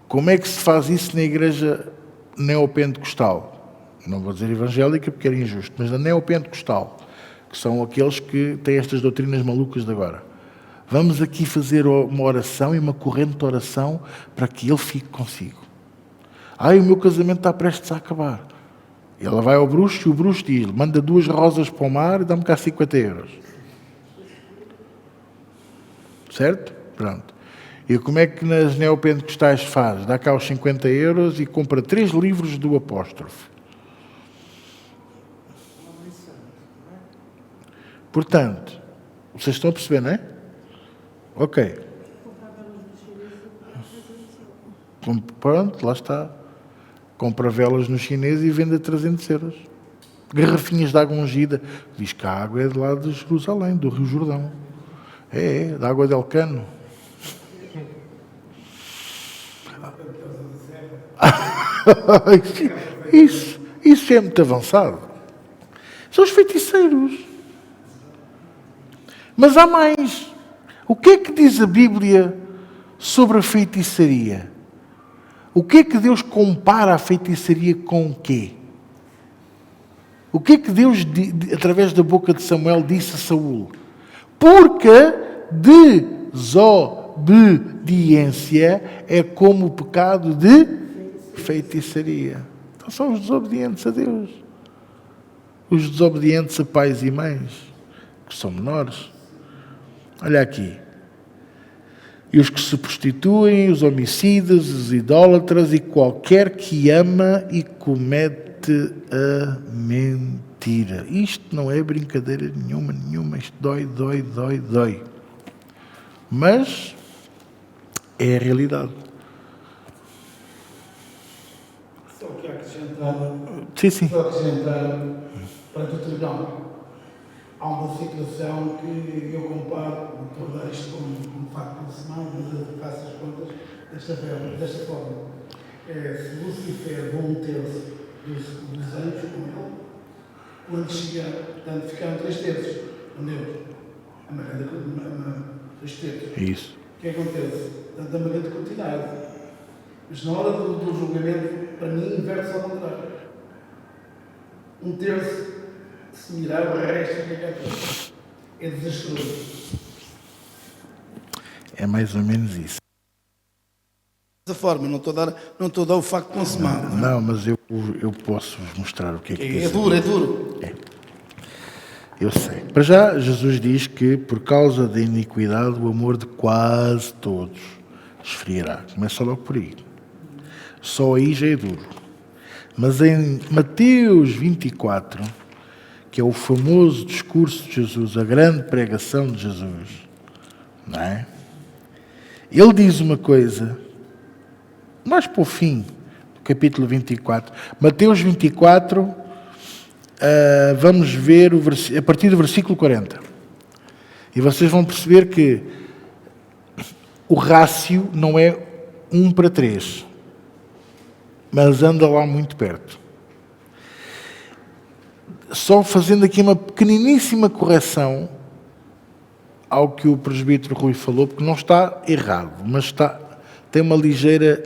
Como é que se faz isso na igreja neopentecostal? Não vou dizer evangélica porque era injusto, mas na neopentecostal, que são aqueles que têm estas doutrinas malucas de agora. Vamos aqui fazer uma oração e uma corrente de oração para que ele fique consigo. O meu casamento está prestes a acabar. Ela vai ao bruxo e o bruxo diz: manda 2 rosas para o mar e dá-me cá 50 euros. Certo? Pronto. E como é que nas neopentecostais faz? Dá cá os 50 euros e compra 3 livros do apóstrofo. Portanto, vocês estão a perceber, não é? Ok. Pronto, lá está. Compra velas no chinês e vende a 300 euros. Garrafinhas de água ungida. Diz que a água é de lá de Jerusalém, do Rio Jordão. É, da água de Elcano. Isso é muito avançado. São os feiticeiros. Mas há mais. O que é que diz a Bíblia sobre a feitiçaria? O que é que Deus compara a feitiçaria com o quê? O que é que Deus, através da boca de Samuel, disse a Saúl? Porque desobediência é como o pecado de feitiçaria. Então são os desobedientes a Deus. Os desobedientes a pais e mães, que são menores. Olha aqui. E os que se prostituem, os homicidas, os idólatras e qualquer que ama e comete a mentira. Isto não é brincadeira nenhuma. Isto dói. Mas é a realidade. Só que acrescentar. Sim. Só acrescentar para o tribunal. Há uma situação que eu comparo todo isto com o facto de semana, mas eu faço as contas desta forma. Se Lucifer vão ter dos anjos com ele, quando chegar, portanto, ficaram 3/3 com Deus. A maneira de 3/3. Isso. O que acontece? Portanto, a maneira de continuidade. Mas na hora do julgamento, para mim, inverte-se ao contrário. 1/3 se mirar, o resto é desastroso. É mais ou menos isso. Dessa forma, não estou a dar o facto consumado. Não, mas eu posso-vos mostrar o que é que diz. É duro. Eu sei. Para já, Jesus diz que por causa da iniquidade o amor de quase todos esfriará. Começa logo por aí. Só aí já é duro. Mas em Mateus 24, que é o famoso discurso de Jesus, a grande pregação de Jesus, não é? Ele diz uma coisa, mais para o fim do capítulo 24, Mateus 24, vamos ver a partir do versículo 40. E vocês vão perceber que o rácio não é 1:3, mas anda lá muito perto. Só fazendo aqui uma pequeniníssima correção ao que o presbítero Rui falou, porque não está errado, mas tem uma ligeira...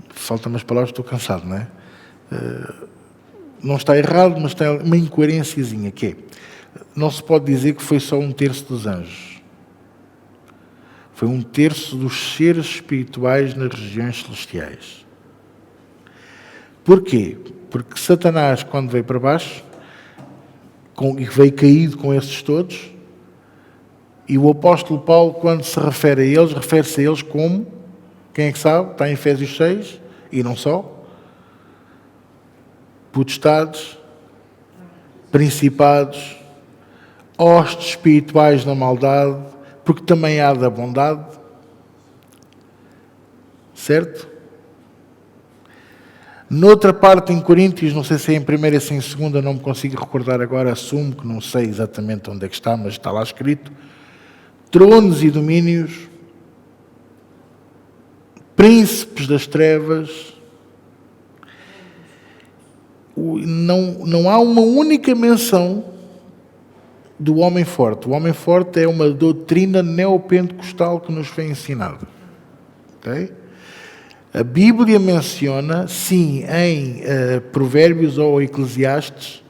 faltam-me as palavras, estou cansado, não é? Não está errado, mas tem uma incoerênciazinha, que é, não se pode dizer que foi só 1/3 dos anjos. Foi 1/3 dos seres espirituais nas regiões celestiais. Porquê? Porque Satanás, quando veio para baixo, e veio caído com esses todos, e o apóstolo Paulo, quando se refere a eles, refere-se a eles como, quem é que sabe? Está em Efésios 6, e não só, potestades, principados, hostes espirituais na maldade, porque também há da bondade, certo? Noutra parte em Coríntios, não sei se é em primeira ou se é em segunda, não me consigo recordar agora, assumo que não sei exatamente onde é que está, mas está lá escrito, tronos e domínios, príncipes das trevas. Não há uma única menção do homem forte. O homem forte é uma doutrina neopentecostal que nos foi ensinada. Okay? A Bíblia menciona, sim, em Provérbios ou Eclesiastes,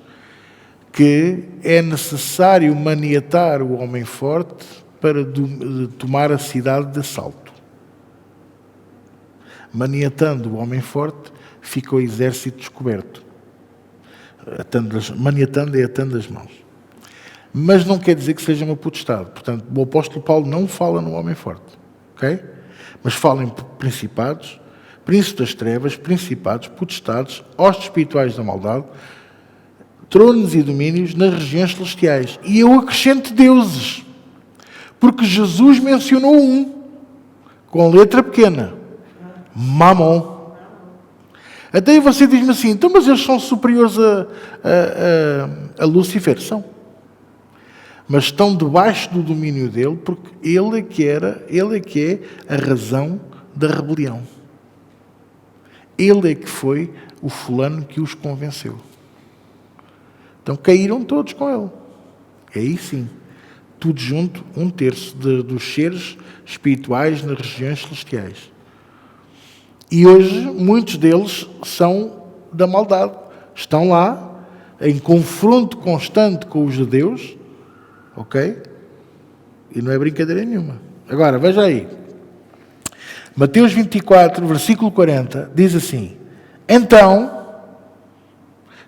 que é necessário maniatar o homem forte para tomar a cidade de assalto. Maniatando o homem forte, fica o exército descoberto. Maniatando é atando as mãos. Mas não quer dizer que seja uma potestade. Portanto, o apóstolo Paulo não fala no homem forte. Ok? Mas fala em principados, príncipes das trevas, principados, potestades, hostes espirituais da maldade, tronos e domínios nas regiões celestiais. E eu acrescento deuses. Porque Jesus mencionou um, com letra pequena. Mamon. Até aí você diz-me assim, então, mas eles são superiores a Lúcifer? São. Mas estão debaixo do domínio dele, porque ele é que é a razão da rebelião. Ele é que foi o fulano que os convenceu. Então caíram todos com ele. Aí sim, tudo junto, 1/3 dos seres espirituais nas regiões celestiais. E hoje, muitos deles são da maldade. Estão lá, em confronto constante com os judeus, ok? E não é brincadeira nenhuma. Agora, veja aí. Mateus 24, versículo 40, diz assim, então,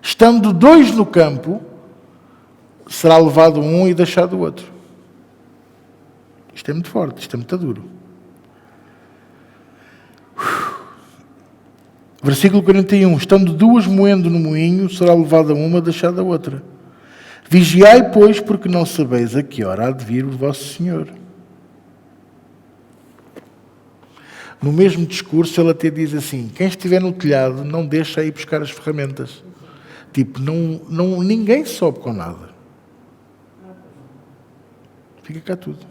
estando 2 no campo, será levado um e deixado o outro. Isto é muito forte, isto é muito duro. Versículo 41, estando 2 moendo no moinho, será levada uma, deixada a outra. Vigiai, pois, porque não sabeis a que hora há de vir o vosso Senhor. No mesmo discurso, ele até diz assim, quem estiver no telhado, não deixa ir buscar as ferramentas. Tipo, ninguém sobe com nada. Fica cá tudo.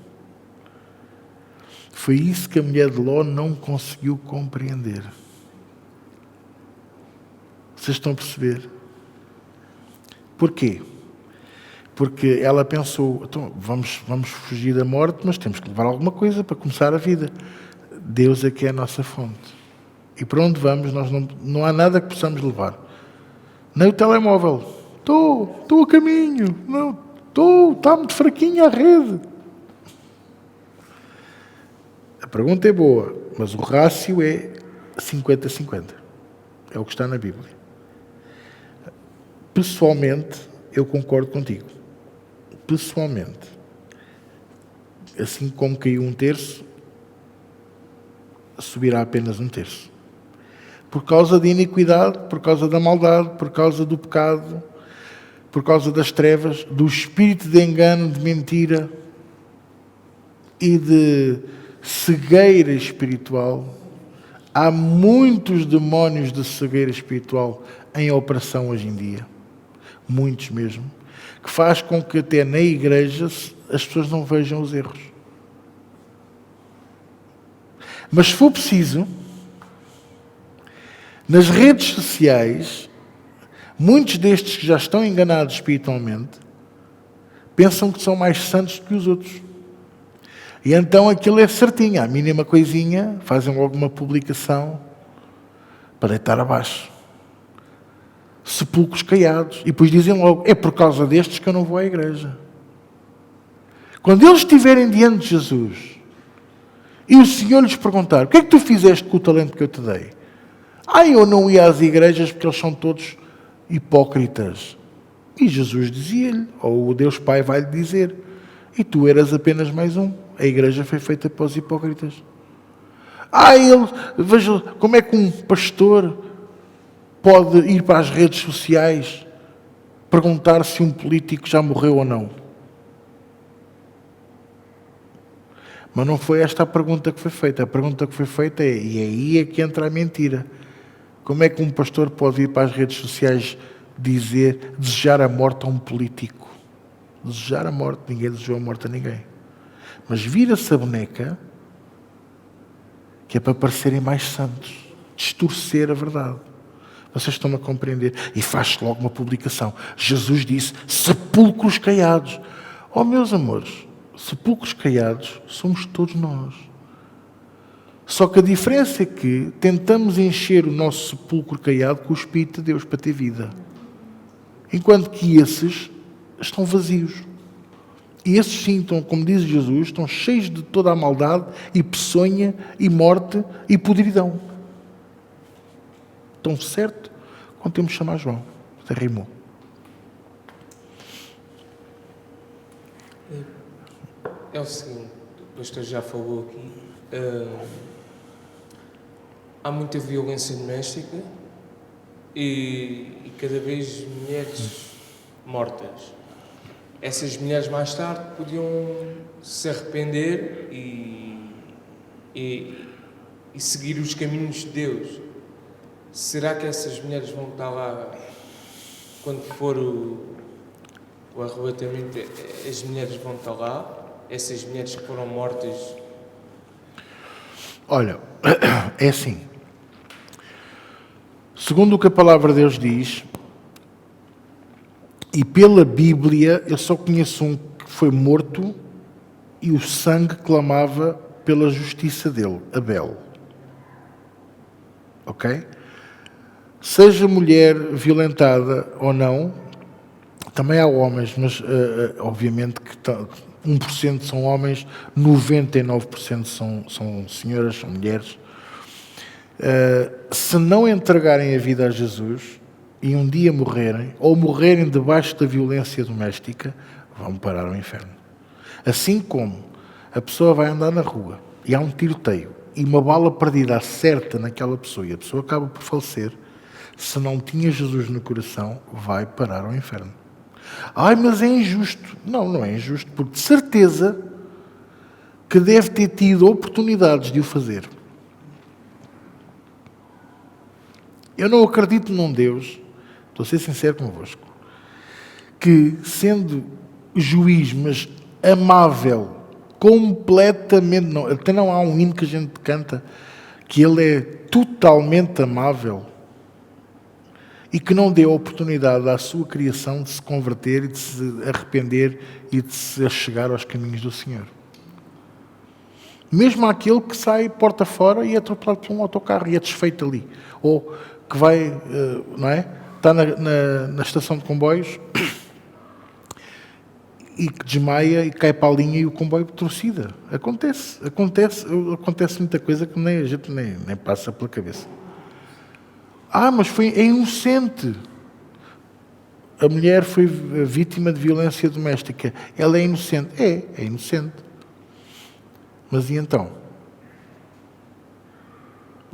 Foi isso que a mulher de Ló não conseguiu compreender. Vocês estão a perceber? Porquê? Porque ela pensou, então, vamos fugir da morte, mas temos que levar alguma coisa para começar a vida. Deus é que é a nossa fonte. E para onde vamos, nós não há nada que possamos levar. Nem o telemóvel. Estou a caminho. Está muito fraquinha a rede. A pergunta é boa, mas o rácio é 50-50. É o que está na Bíblia. Pessoalmente, eu concordo contigo. Pessoalmente. Assim como caiu 1/3, subirá apenas 1/3. Por causa da iniquidade, por causa da maldade, por causa do pecado, por causa das trevas, do espírito de engano, de mentira e de cegueira espiritual. Há muitos demónios de cegueira espiritual em operação hoje em dia. Muitos mesmo. Que faz com que até na igreja as pessoas não vejam os erros. Mas se for preciso, nas redes sociais, muitos destes que já estão enganados espiritualmente pensam que são mais santos do que os outros. E então aquilo é certinho, a mínima coisinha, fazem logo uma publicação para deitar abaixo. Sepulcros caiados. E depois dizem logo, é por causa destes que eu não vou à igreja. Quando eles estiverem diante de Jesus e o Senhor lhes perguntar, o que é que tu fizeste com o talento que eu te dei? Eu não ia às igrejas porque eles são todos hipócritas. E Jesus dizia-lhe, ou o Deus Pai vai-lhe dizer, e tu eras apenas mais um. A igreja foi feita para os hipócritas. Veja como é que um pastor pode ir para as redes sociais perguntar se um político já morreu ou não. Mas não foi esta a pergunta que foi feita. A pergunta que foi feita é, e aí é que entra a mentira. Como é que um pastor pode ir para as redes sociais desejar a morte a um político? Desejar a morte, ninguém desejou a morte a ninguém. Mas vira-se a boneca, que é para parecerem mais santos, distorcer a verdade. Vocês estão-me a compreender? E faz-se logo uma publicação. Jesus disse, sepulcros caiados. Meus amores, sepulcros caiados somos todos nós. Só que a diferença é que tentamos encher o nosso sepulcro caiado com o Espírito de Deus para ter vida. Enquanto que esses estão vazios. E esses sim, como diz Jesus, estão cheios de toda a maldade e peçonha e morte e podridão. Estão certo quando temos de chamar João. Até rimou. É o seguinte, o pastor já falou aqui, há muita violência doméstica e cada vez mulheres mortas. Essas mulheres mais tarde podiam se arrepender e seguir os caminhos de Deus. Será que essas mulheres vão estar lá quando for o arrebatamento? As mulheres vão estar lá? Essas mulheres que foram mortas? Olha, é assim. Segundo o que a palavra de Deus diz, e pela Bíblia, eu só conheço um que foi morto e o sangue clamava pela justiça dele, Abel. Ok? Seja mulher violentada ou não, também há homens, mas obviamente que 1% são homens, 99% são senhoras, são mulheres. Se não entregarem a vida a Jesus e um dia morrerem, ou morrerem debaixo da violência doméstica, vão parar ao inferno. Assim como a pessoa vai andar na rua e há um tiroteio e uma bala perdida acerta naquela pessoa e a pessoa acaba por falecer, se não tinha Jesus no coração, vai parar ao inferno. Mas é injusto. Não é injusto, porque de certeza que deve ter tido oportunidades de o fazer. Eu não acredito num Deus, estou a ser sincero convosco, que sendo juiz, mas amável, completamente, até não há um hino que a gente canta, que ele é totalmente amável e que não dê a oportunidade à sua criação de se converter e de se arrepender e de se achegar aos caminhos do Senhor. Mesmo aquele que sai porta fora e é atropelado por um autocarro e é desfeito ali. Ou que vai, não é? Está na estação de comboios e que desmaia e cai para a linha e o comboio torcida. Acontece muita coisa que nem a gente nem passa pela cabeça. Mas é inocente. A mulher foi vítima de violência doméstica. Ela é inocente. É inocente. Mas e então?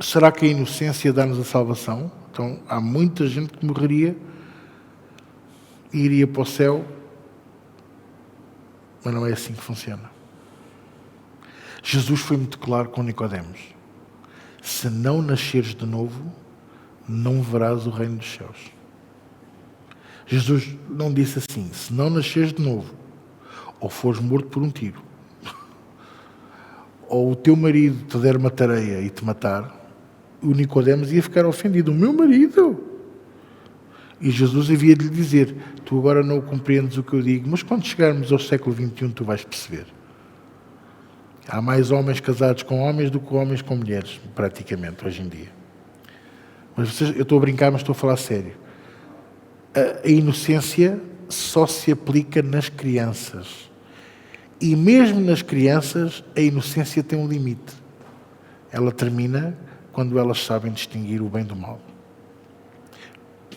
será que a inocência dá-nos a salvação? Então, há muita gente que morreria e iria para o céu, mas não é assim que funciona. Jesus foi muito claro com Nicodemos: se não nasceres de novo, não verás o reino dos céus. Jesus não disse assim: se não nasceres de novo, ou fores morto por um tiro, ou o teu marido te der uma tareia e te matar, o Nicodemos ia ficar ofendido. O meu marido? E Jesus havia de lhe dizer: tu agora não compreendes o que eu digo, mas quando chegarmos ao século XXI tu vais perceber. Há mais homens casados com homens do que homens com mulheres, praticamente, hoje em dia. Mas eu estou a brincar, mas estou a falar sério. A inocência só se aplica nas crianças. E mesmo nas crianças, a inocência tem um limite. Ela termina quando elas sabem distinguir o bem do mal.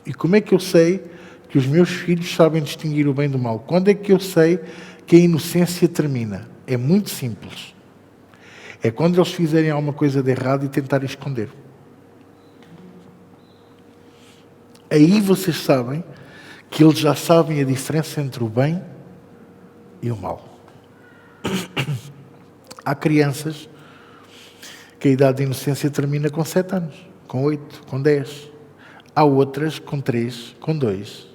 E como é que eu sei que os meus filhos sabem distinguir o bem do mal? Quando é que eu sei que a inocência termina? É muito simples. É quando eles fizerem alguma coisa de errado e tentarem esconder. Aí vocês sabem que eles já sabem a diferença entre o bem e o mal. Há crianças que a idade de inocência termina com 7 anos, com 8, com 10. Há outras com 3, com 2.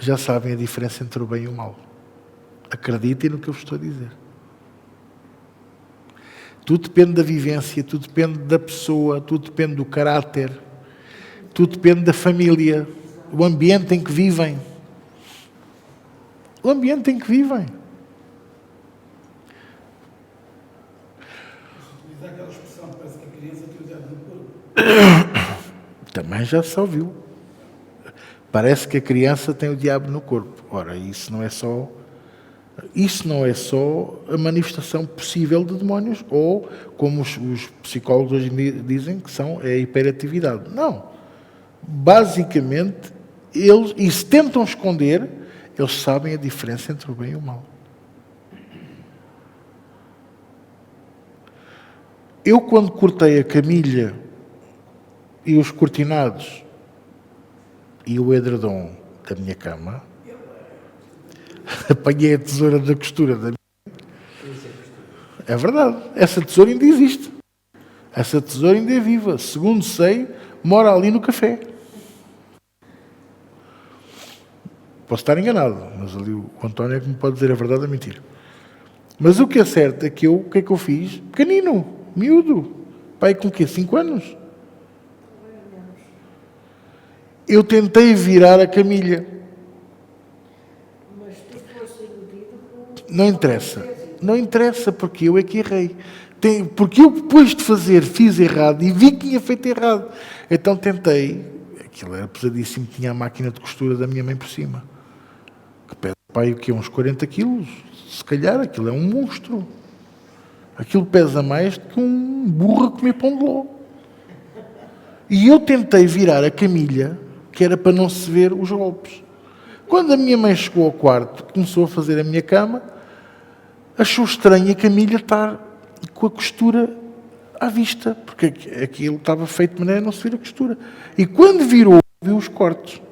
Já sabem a diferença entre o bem e o mal. Acreditem no que eu vos estou a dizer. Tudo depende da vivência, tudo depende da pessoa, tudo depende do caráter, tudo depende da família, o ambiente em que vivem. O ambiente em que vivem. Utilizar aquela expressão, parece que a criança tem o diabo no corpo. Também já se ouviu. Parece que a criança tem o diabo no corpo. Ora, isso não é só a manifestação possível de demónios, ou, como os psicólogos hoje em dia dizem, que é a hiperatividade. Não. Basicamente, eles, e se tentam esconder, eles sabem a diferença entre o bem e o mal. Eu, quando cortei a camilha e os cortinados e o edredom da minha cama, apanhei a tesoura da costura da minha... É verdade, essa tesoura ainda existe. Essa tesoura ainda é viva. Segundo sei, mora ali no café. Posso estar enganado, mas ali o António é que me pode dizer a verdade ou a mentira. Mas o que é certo é que o que é que eu fiz? Pequenino, miúdo, pai com o quê? 5 anos? Eu tentei virar a camilha. Mas tu foste iludido por... Não interessa. Não interessa, porque eu é que errei. Porque eu, depois de fazer, fiz errado e vi que tinha feito errado. Então tentei. Aquilo era pesadíssimo. Tinha a máquina de costura da minha mãe por cima. Que pesa, pai, o quê? Uns 40 quilos. Se calhar, aquilo é um monstro. Aquilo pesa mais do que um burro a comer pão de ló. E eu tentei virar a camilha, que era para não se ver os golpes. Quando a minha mãe chegou ao quarto, começou a fazer a minha cama, achou estranho a camilha estar com a costura à vista, porque aquilo estava feito de maneira a não se ver a costura. E quando virou, viu os cortes.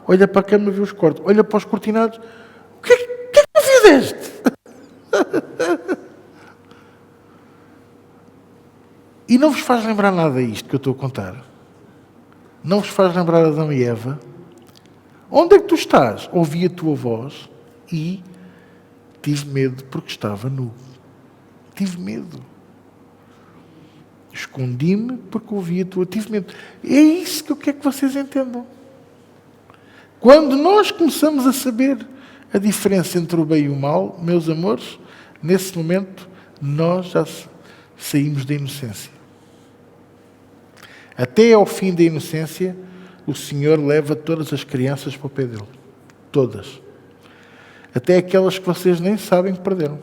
Olha para a cama, viu os cortes. Olha para os cortinados. O que é que tu fizeste? E não vos faz lembrar nada isto que eu estou a contar? Não vos faz lembrar Adão e Eva? Onde é que tu estás? Ouvi a tua voz e tive medo porque estava nu. Tive medo. Escondi-me porque ouvi a tua... Tive medo. É isso que eu quero que vocês entendam. Quando nós começamos a saber a diferença entre o bem e o mal, meus amores, nesse momento nós já saímos da inocência. Até ao fim da inocência, o Senhor leva todas as crianças para o pé dele. Todas. Até aquelas que vocês nem sabem que perderam.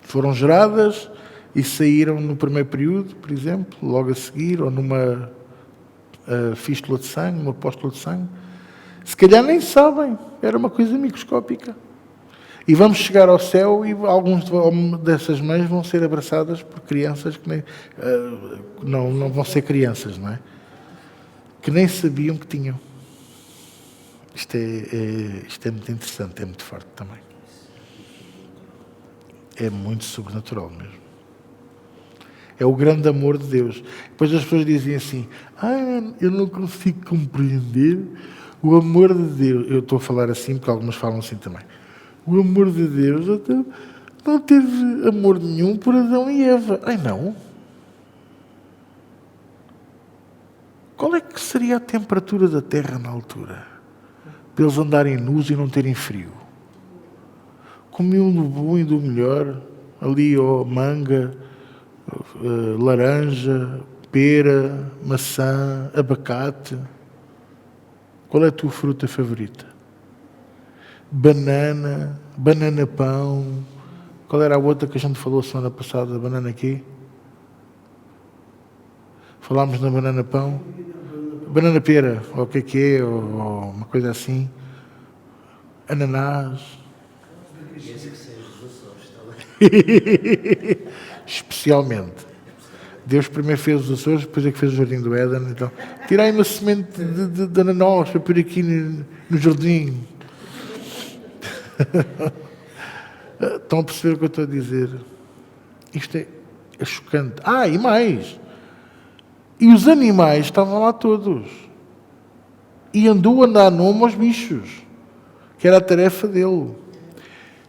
Foram geradas e saíram no primeiro período, por exemplo, logo a seguir, ou numa fístula de sangue, numa apóstula de sangue. Se calhar nem sabem. Era uma coisa microscópica. E vamos chegar ao céu e algumas dessas mães vão ser abraçadas por crianças que nem, não vão ser crianças, não é? Que nem sabiam que tinham. Isto é muito interessante, é muito forte também. É muito sobrenatural mesmo. É o grande amor de Deus. Depois as pessoas dizem assim, eu não consigo compreender o amor de Deus. Eu estou a falar assim porque algumas falam assim também. O amor de Deus não teve amor nenhum por Adão e Eva. Não. Qual é que seria a temperatura da Terra na altura? Para eles andarem nus e não terem frio. Comiam do bom e do melhor. Ali, manga, laranja, pera, maçã, abacate. Qual é a tua fruta favorita? Banana, banana pão. Qual era a outra que a gente falou a semana passada? Banana quê? Falámos na banana pão. Banana pera, ou o que é, ou uma coisa assim. Ananás. Especialmente. Deus primeiro fez os Açores, depois é que fez o Jardim do Éden. Então, tirai uma semente de ananás para pôr aqui no jardim. Estão a perceber o que eu estou a dizer? Isto é chocante. E mais. E os animais estavam lá todos. E andou a dar nome aos bichos, que era a tarefa dele.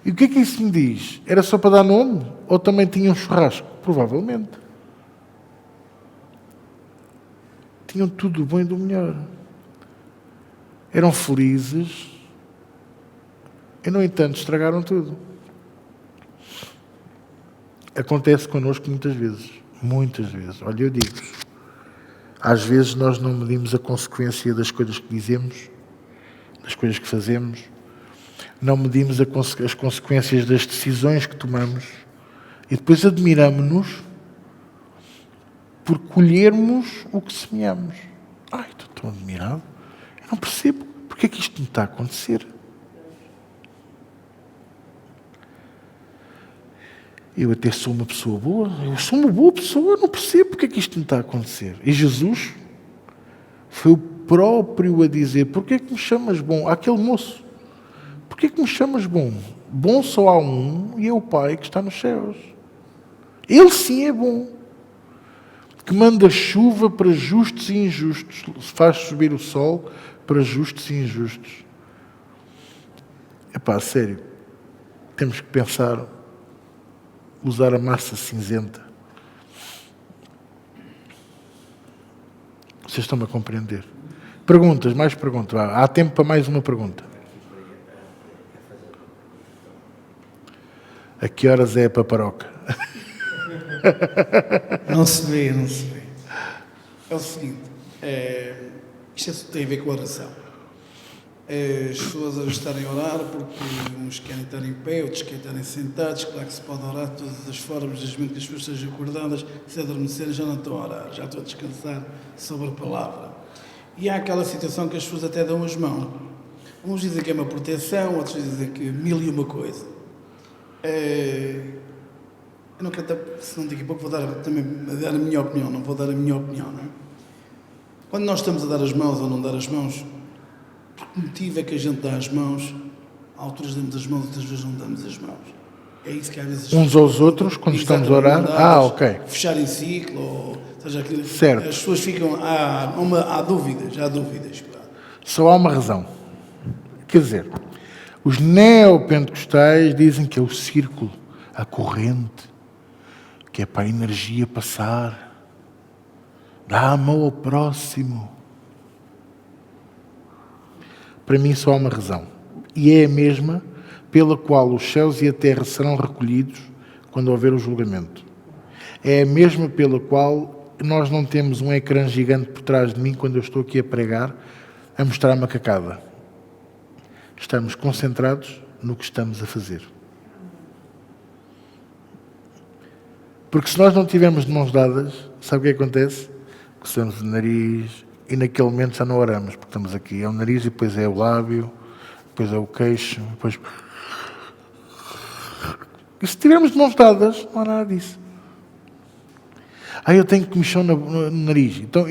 E o que é que isso me diz? Era só para dar nome? Ou também tinha um churrasco? Provavelmente. Tinham tudo do bom e do melhor. Eram felizes. E, no entanto, estragaram tudo. Acontece connosco muitas vezes. Muitas vezes. Olha, eu digo, às vezes nós não medimos a consequência das coisas que dizemos, das coisas que fazemos, não medimos as consequências das decisões que tomamos e depois admiramos-nos por colhermos o que semeamos. Estou tão admirado. Eu não percebo porque é que isto me está a acontecer. Eu até sou uma pessoa boa. Eu sou uma boa pessoa, não percebo porque é que isto me está a acontecer. E Jesus foi o próprio a dizer, porquê é que me chamas bom? Aquele moço, porquê é que me chamas bom? Bom só há um e é o Pai que está nos céus. Ele sim é bom. Que manda chuva para justos e injustos. Faz subir o sol para justos e injustos. Sério. Temos que pensar, usar a massa cinzenta. Vocês estão-me a compreender? Perguntas, mais perguntas. Há tempo para mais uma pergunta. A que horas é a paparoca? Não se vê. É o seguinte, isto tem a ver com a oração. As pessoas a estarem a orar porque uns querem estar em pé, outros querem estarem sentados. Claro que se pode orar de todas as formas, desde que as pessoas estejam acordadas. Se adormecerem, já não estão a orar, já estão a descansar sobre a palavra. E há aquela situação que as pessoas até dão as mãos. Uns dizem que é uma proteção, outros dizem que mil e uma coisa. Eu não quero, senão daqui a pouco vou dar a minha opinião, não vou dar a minha opinião, não é? Quando nós estamos a dar as mãos ou não dar as mãos, por que motivo é que a gente dá as mãos, a alturas damos as mãos, outras vezes não damos as mãos? É isso que às vezes... Uns aos outros, quando estamos a orar? Ok. Fechar em ciclo, ou seja, aquilo, certo. As pessoas ficam... Há dúvidas, claro. Só há uma razão. Quer dizer, os neopentecostais dizem que é o círculo, a corrente, que é para a energia passar. Dá a mão ao próximo. Para mim só há uma razão. E é a mesma pela qual os céus e a terra serão recolhidos quando houver o julgamento. É a mesma pela qual nós não temos um ecrã gigante por trás de mim quando eu estou aqui a pregar, a mostrar uma cacada. Estamos concentrados no que estamos a fazer. Porque se nós não tivermos de mãos dadas, sabe o que acontece? Coçamos o nariz e naquele momento já não oramos, porque estamos aqui. É o nariz e depois é o lábio, depois é o queixo, depois... E se estivermos de mãos dadas, não há nada disso. Eu tenho comichão no nariz. Então,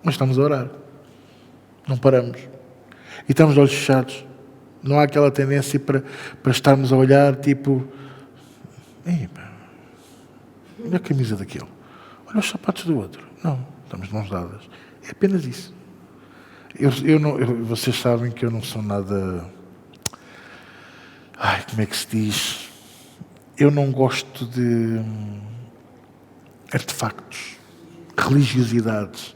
mas estamos a orar. Não paramos. E estamos de olhos fechados. Não há aquela tendência para estarmos a olhar, tipo... olha a camisa daquele. Olha os sapatos do outro. Não, estamos de mãos dadas. É apenas isso. Vocês sabem que eu não sou nada... como é que se diz? Eu não gosto de artefactos, religiosidades.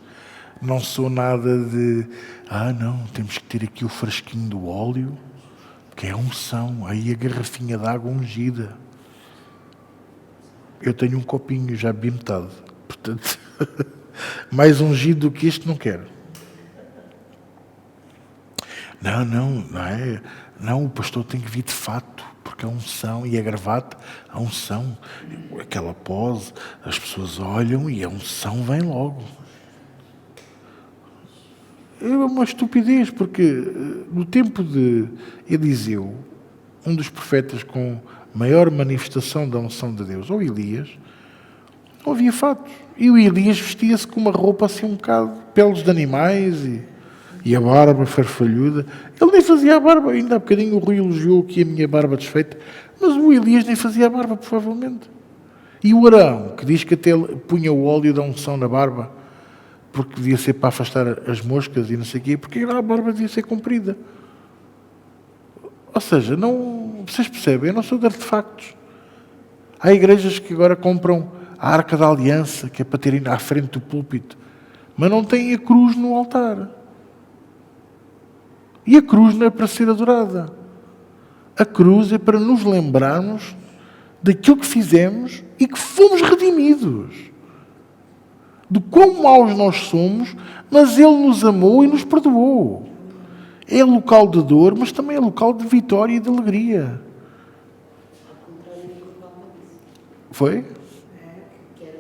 Não sou nada de... não, temos que ter aqui o frasquinho do óleo, que é unção. Aí a garrafinha de água ungida. Eu tenho um copinho, já bebi metade. Portanto, mais ungido do que isto não quero. Não é... Não, o pastor tem que vir de fato, porque a unção e a gravata, a unção, aquela pose, as pessoas olham e a unção vem logo. É uma estupidez, porque no tempo de Eliseu, um dos profetas com maior manifestação da unção de Deus, ou Elias, não havia fatos. E o Elias vestia-se com uma roupa assim um bocado, peles de animais e a barba farfalhuda. Ele nem fazia a barba. Ainda há bocadinho o Rui elogiou aqui a minha barba desfeita, mas o Elias nem fazia a barba, provavelmente. E o Arão, que diz que até punha o óleo da unção na barba, porque devia ser para afastar as moscas e não sei o quê, porque a barba devia ser comprida. Ou seja, vocês percebem, eu não sou de artefactos. Há igrejas que agora compram a Arca da Aliança, que é para terem à frente do púlpito, mas não têm a cruz no altar. E a cruz não é para ser adorada. A cruz é para nos lembrarmos daquilo que fizemos e que fomos redimidos. De quão maus nós somos, mas Ele nos amou e nos perdoou. É local de dor, mas também é local de vitória e de alegria. Foi? Que era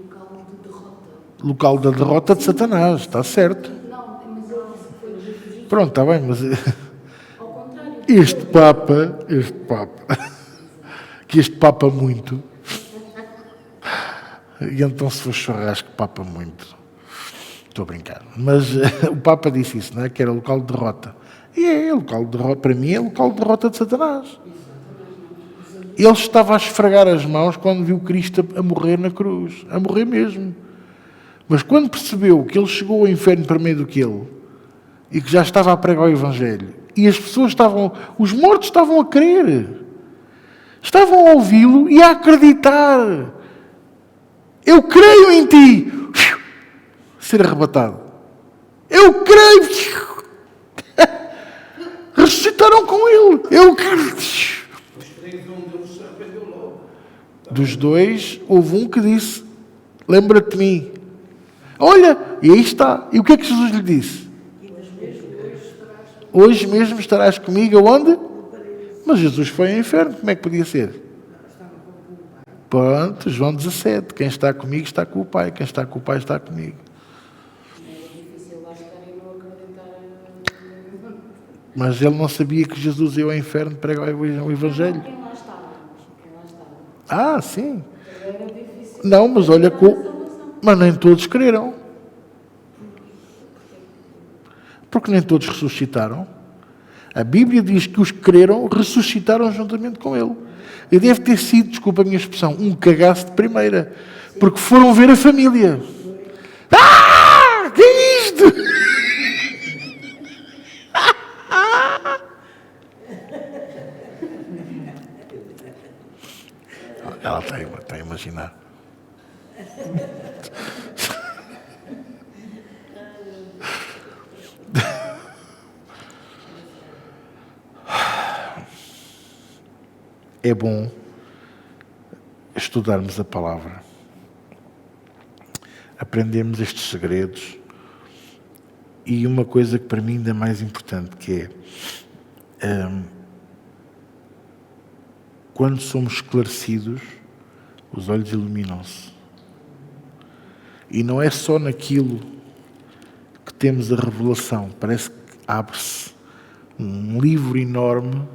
local de derrota. Local da derrota de Satanás, está certo. Não, mas eu disse que foi legítimo. Pronto, está bem, mas Ao contrário. este Papa, que este Papa muito, e então se for churrasco, Papa muito. Estou a brincar. Mas o Papa disse isso, não é? Que era local de derrota. E é local de derrota, para mim é local de derrota de Satanás. Ele estava a esfregar as mãos quando viu Cristo a morrer na cruz. A morrer mesmo. Mas quando percebeu que ele chegou ao inferno primeiro do que ele, e que já estava a pregar o Evangelho, e as pessoas os mortos estavam a crer, estavam a ouvi-lo e a acreditar. Eu creio em ti. Ser arrebatado. Eu creio. Ressuscitaram com ele. Eu creio. Dos dois, houve um que disse: lembra-te de mim. Olha, e aí está. E o que é que Jesus lhe disse? Hoje mesmo estarás comigo aonde? Mas Jesus foi ao inferno. Como é que podia ser? Pronto, João 17. Quem está comigo está com o Pai. Quem está com o Pai está comigo. Mas ele não sabia que Jesus ia ao inferno pregar o Evangelho. Quem lá estava? Sim. Era difícil. Não, mas olha, mas nem todos creram. Porque nem todos ressuscitaram. A Bíblia diz que os que creram ressuscitaram juntamente com ele. E deve ter sido, desculpa a minha expressão, um cagaço de primeira. Porque foram ver a família. Que é isto? Ela está a imaginar. É bom estudarmos a palavra, aprendermos estes segredos, e uma coisa que para mim ainda é mais importante, que é quando somos esclarecidos, os olhos iluminam-se. E não é só naquilo que temos a revelação, parece que abre-se um livro enorme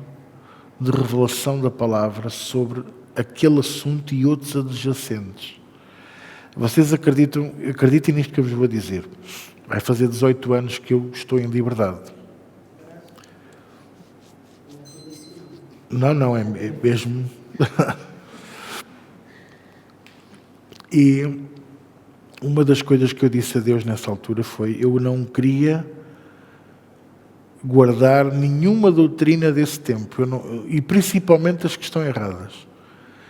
de revelação da palavra sobre aquele assunto e outros adjacentes. Vocês acreditem nisto que eu vos vou dizer. Vai fazer 18 anos que eu estou em liberdade. Não, é mesmo. E uma das coisas que eu disse a Deus nessa altura foi: eu não queria guardar nenhuma doutrina desse tempo, e principalmente as que estão erradas.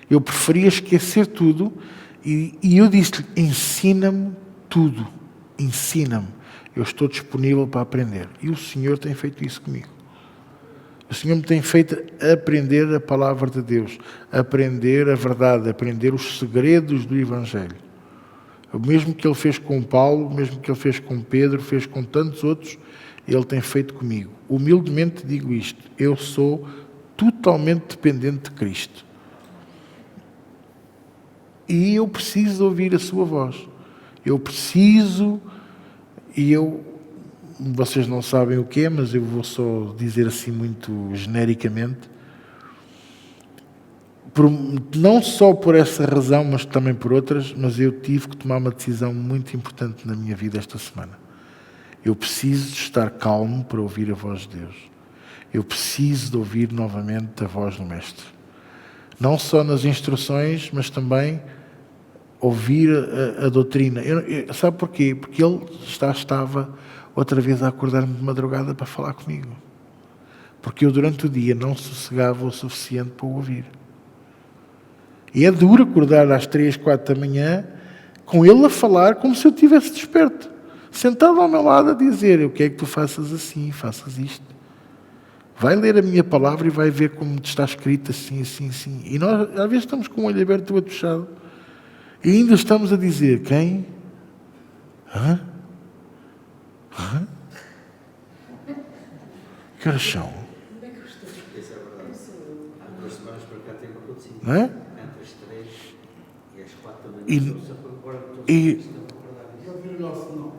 Eu preferia esquecer tudo, e eu disse-lhe: ensina-me tudo, ensina-me. Eu estou disponível para aprender. E o Senhor tem feito isso comigo. O Senhor me tem feito aprender a palavra de Deus, aprender a verdade, aprender os segredos do Evangelho. O mesmo que Ele fez com Paulo, o mesmo que Ele fez com Pedro, fez com tantos outros, Ele tem feito comigo. Humildemente digo isto: eu sou totalmente dependente de Cristo. E eu preciso de ouvir a sua voz. Eu preciso, vocês não sabem o que é, mas eu vou só dizer assim muito genericamente, não só por essa razão, mas também por outras, mas eu tive que tomar uma decisão muito importante na minha vida esta semana. Eu preciso de estar calmo para ouvir a voz de Deus. Eu preciso de ouvir novamente a voz do Mestre. Não só nas instruções, mas também ouvir a doutrina. Sabe porquê? Porque ele estava outra vez a acordar-me de madrugada para falar comigo. Porque eu durante o dia não sossegava o suficiente para o ouvir. E é duro acordar às 3, 4 da manhã com ele a falar como se eu estivesse desperto. Sentado ao meu lado a dizer: eu quero que tu faças assim, faças isto. Vai ler a minha palavra e vai ver como está escrito assim, assim, assim. E nós às vezes estamos com o olho aberto e o outro fechado. E ainda estamos a dizer: quem? Hã? Que horas são? Isso é verdade. Há 2 semanas para cá tem acontecido. Não é? Entre as 3 e as 4 da manhã. Já viu o nosso não?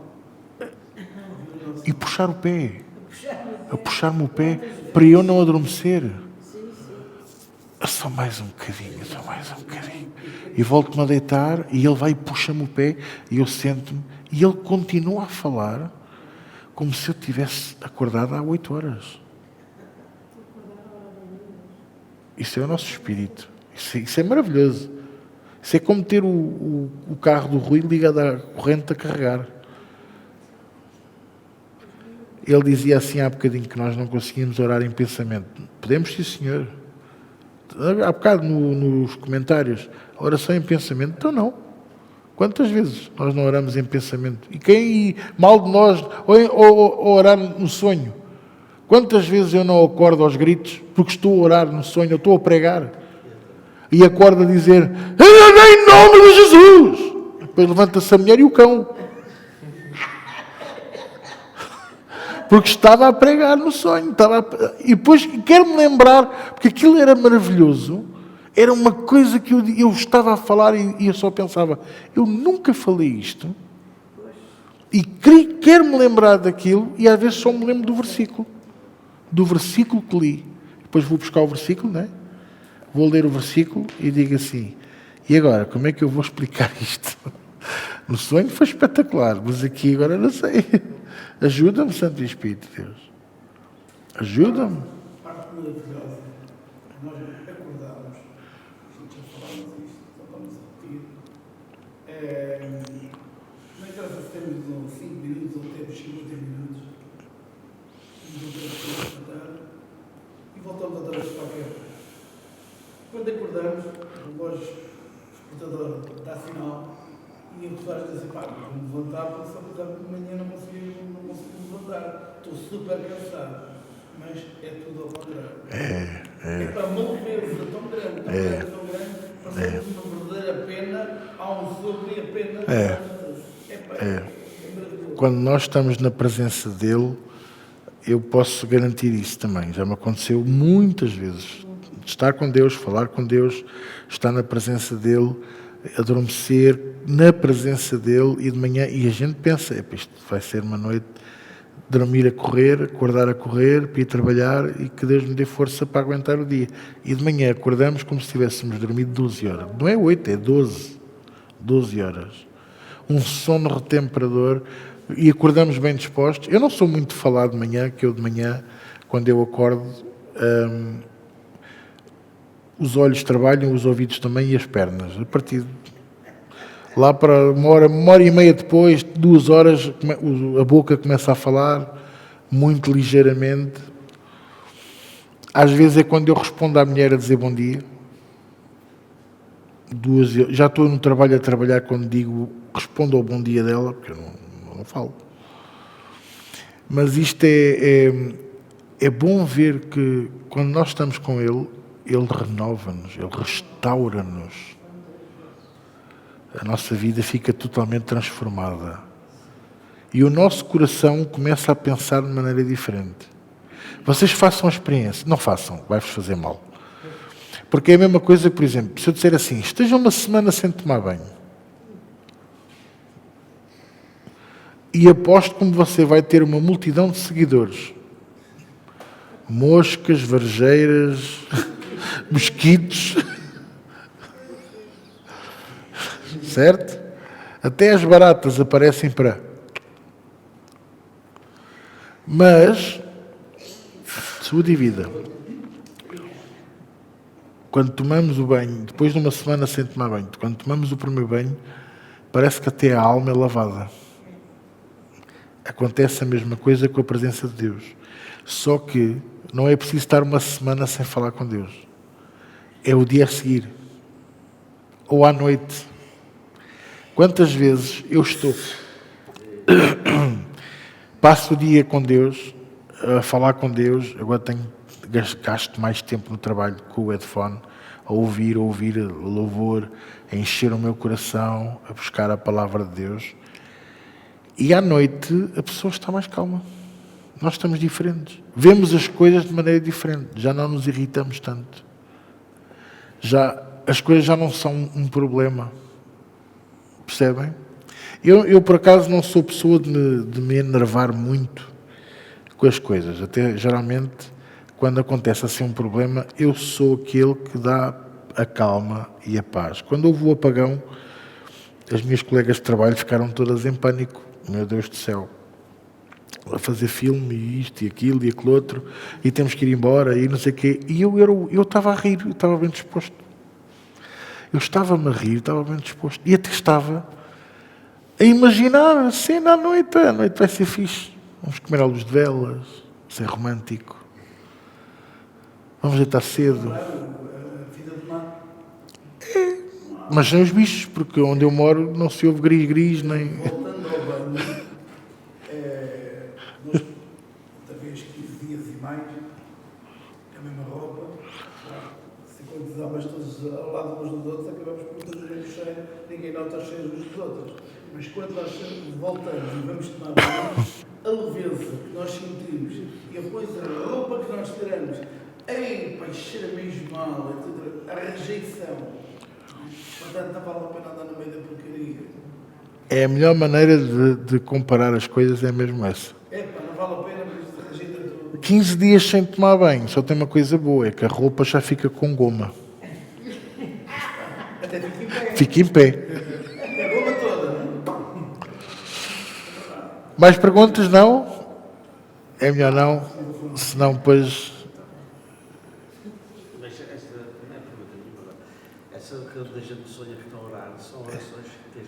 E puxar o pé. A puxar-me o pé para eu não adormecer. Só mais um bocadinho, só mais um bocadinho. E volto-me a deitar e ele vai e puxa-me o pé e eu sento-me e ele continua a falar como se eu tivesse acordado há 8 horas. Isso é o nosso espírito. Isso é maravilhoso. Isso é como ter o carro do Rui ligado à corrente a carregar. Ele dizia assim há bocadinho que nós não conseguimos orar em pensamento. Podemos, sim, senhor. Há bocado nos comentários, a oração em pensamento. Então não. Quantas vezes nós não oramos em pensamento? E mal de nós, ou orar no sonho. Quantas vezes eu não acordo aos gritos porque estou a orar no sonho, eu estou a pregar e acordo a dizer: em nome de Jesus! Depois levanta-se a mulher e o cão. Porque estava a pregar no sonho. E depois quero-me lembrar, porque aquilo era maravilhoso, era uma coisa que eu estava a falar e eu só pensava: eu nunca falei isto. E quero-me lembrar daquilo e às vezes só me lembro do versículo que li. Depois vou buscar o versículo, não é? Vou ler o versículo e digo assim: e agora, como é que eu vou explicar isto? No sonho foi espetacular, mas aqui agora não sei. Ajuda-me, Santo Espírito de Deus. Ajuda-me. Parte maravilhosa. Nós acordámos, já falámos isto, só vamos repetir. Não interessa se temos 5 minutos ou temos 50 minutos. E voltamos outra vez para a guerra. Quando acordamos, o relógio despertador dá sinal e eu estou a dizer: pá, vou-me levantar porque se acordar de manhã não consigo levantar. Estou super cansado. Mas é tudo ao contrário. É para uma ofensa tão grande, tão grande, para sermos uma verdadeira pena, há um sobre a pena. Maravilhoso. Quando nós estamos na presença dele, eu posso garantir isso também. Já me aconteceu muitas vezes. Estar com Deus, falar com Deus, estar na presença dele, adormecer na presença dele e de manhã, e a gente pensa: isto vai ser uma noite dormir a correr, acordar a correr, para ir trabalhar e que Deus me dê força para aguentar o dia. E de manhã acordamos como se tivéssemos dormido 12 horas. Não é 8, é 12. 12 horas. Um sono retemperador e acordamos bem dispostos. Eu não sou muito de falar de manhã, que eu de manhã, quando eu acordo, os olhos trabalham, os ouvidos também e as pernas. A partir de lá para uma hora e meia depois, 2 horas, a boca começa a falar, muito ligeiramente. Às vezes é quando eu respondo à mulher a dizer bom dia. Já estou no trabalho a trabalhar quando digo, respondo ao bom dia dela, porque eu não falo. Mas isto é bom ver que quando nós estamos com Ele, Ele renova-nos, Ele restaura-nos. A nossa vida fica totalmente transformada. E o nosso coração começa a pensar de maneira diferente. Vocês façam a experiência. Não façam, vai-vos fazer mal. Porque é a mesma coisa, por exemplo, se eu disser assim, esteja uma semana sem tomar banho. E aposto como você vai ter uma multidão de seguidores. Moscas, varjeiras, mosquitos. Certo? Até as baratas aparecem para... Mas, saúde e vida. Quando tomamos o banho, depois de uma semana sem tomar banho, quando tomamos o primeiro banho, parece que até a alma é lavada. Acontece a mesma coisa com a presença de Deus. Só que não é preciso estar uma semana sem falar com Deus. É o dia a seguir. Ou à noite. Quantas vezes eu estou... Passo o dia com Deus, a falar com Deus, agora gasto mais tempo no trabalho com o headphone, a ouvir o louvor, a encher o meu coração, a buscar a palavra de Deus. E à noite a pessoa está mais calma. Nós estamos diferentes. Vemos as coisas de maneira diferente. Já não nos irritamos tanto. As coisas já não são um problema. Percebem? Eu por acaso, não sou pessoa de me enervar muito com as coisas. Até, geralmente, quando acontece assim um problema, eu sou aquele que dá a calma e a paz. Quando houve o apagão, as minhas colegas de trabalho ficaram todas em pânico. Meu Deus do céu. A fazer filme, e isto, e aquilo, e aquele outro, e temos que ir embora, e não sei o quê. E eu estava a rir, eu estava bem disposto. Eu estava-me a rir, estava bem disposto. E até estava a imaginar a cena à noite. A noite vai ser fixe. Vamos comer à luz de velas, ser romântico. Vamos deitar cedo. É, mas sem os bichos, porque onde eu moro não se ouve gris-gris, nem... Voltando ao banho, nós, talvez 15 dias e mais, a mesma roupa, 50 homens todos ao lado uns dos outros, acabamos por todos o mesmo cheiro, ninguém nota os cheiros uns dos outros. Mas quando nós voltamos e vamos tomar banho, a leveza que nós sentimos e a roupa que nós tiramos, ei, pai, cheira mesmo mal, etc. A rejeição. Portanto, não vale a pena andar no meio da porcaria. É a melhor maneira de comparar as coisas, é mesmo essa. Não vale a pena, mas rejeita tudo. 15 dias sem tomar banho, só tem uma coisa boa, é que a roupa já fica com goma. Até fica em pé. Fica em pé. É a goma toda, não é? Mais perguntas? Não? É melhor não, senão depois... Mas essa não é pergunta nenhuma. Essa que a gente sonha ficar a orar são orações que a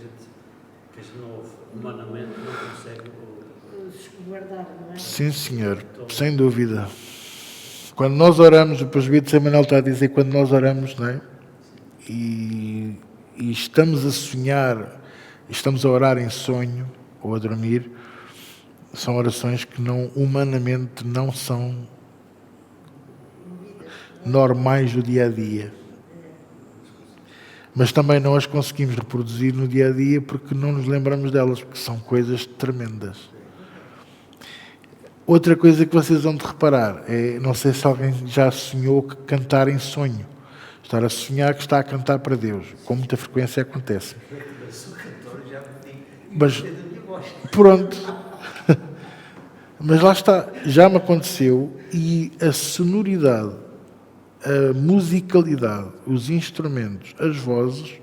gente não ouve, humanamente não consegue Guardar, não é? Sim, senhor, sem dúvida. Quando nós oramos, o presbítero Samuel está a dizer, quando nós oramos, não é? E estamos a sonhar, estamos a orar em sonho ou a dormir, são orações que humanamente não são normais do dia a dia. Mas também não as conseguimos reproduzir no dia a dia porque não nos lembramos delas, porque são coisas tremendas. Outra coisa que vocês vão de reparar é, não sei se alguém já sonhou que cantar em sonho. Estar a sonhar que está a cantar para Deus. Com muita frequência acontece. Mas, pronto. Mas lá está, já me aconteceu e a sonoridade, a musicalidade, os instrumentos, as vozes,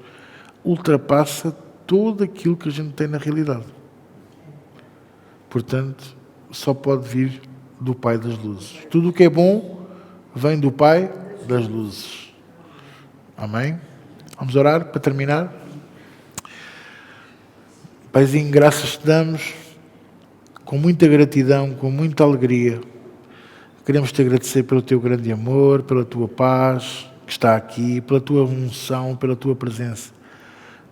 ultrapassa tudo aquilo que a gente tem na realidade. Portanto, só pode vir do Pai das Luzes. Tudo o que é bom vem do Pai das Luzes. Amém? Vamos orar para terminar? Paizinho, graças te damos, com muita gratidão, com muita alegria. Queremos te agradecer pelo teu grande amor, pela tua paz que está aqui, pela tua unção, pela tua presença.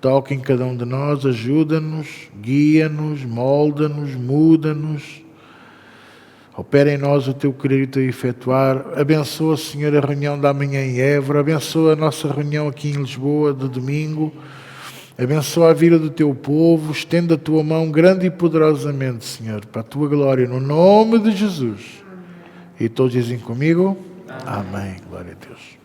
Toca em cada um de nós, ajuda-nos, guia-nos, molda-nos, muda-nos. Opera em nós o teu querer e o teu efetuar. Abençoa, Senhor, a reunião da manhã em Évora. Abençoa a nossa reunião aqui em Lisboa, de domingo. Abençoa a vida do teu povo. Estenda a tua mão grande e poderosamente, Senhor, para a tua glória, no nome de Jesus. E todos dizem comigo? Amém. Glória a Deus.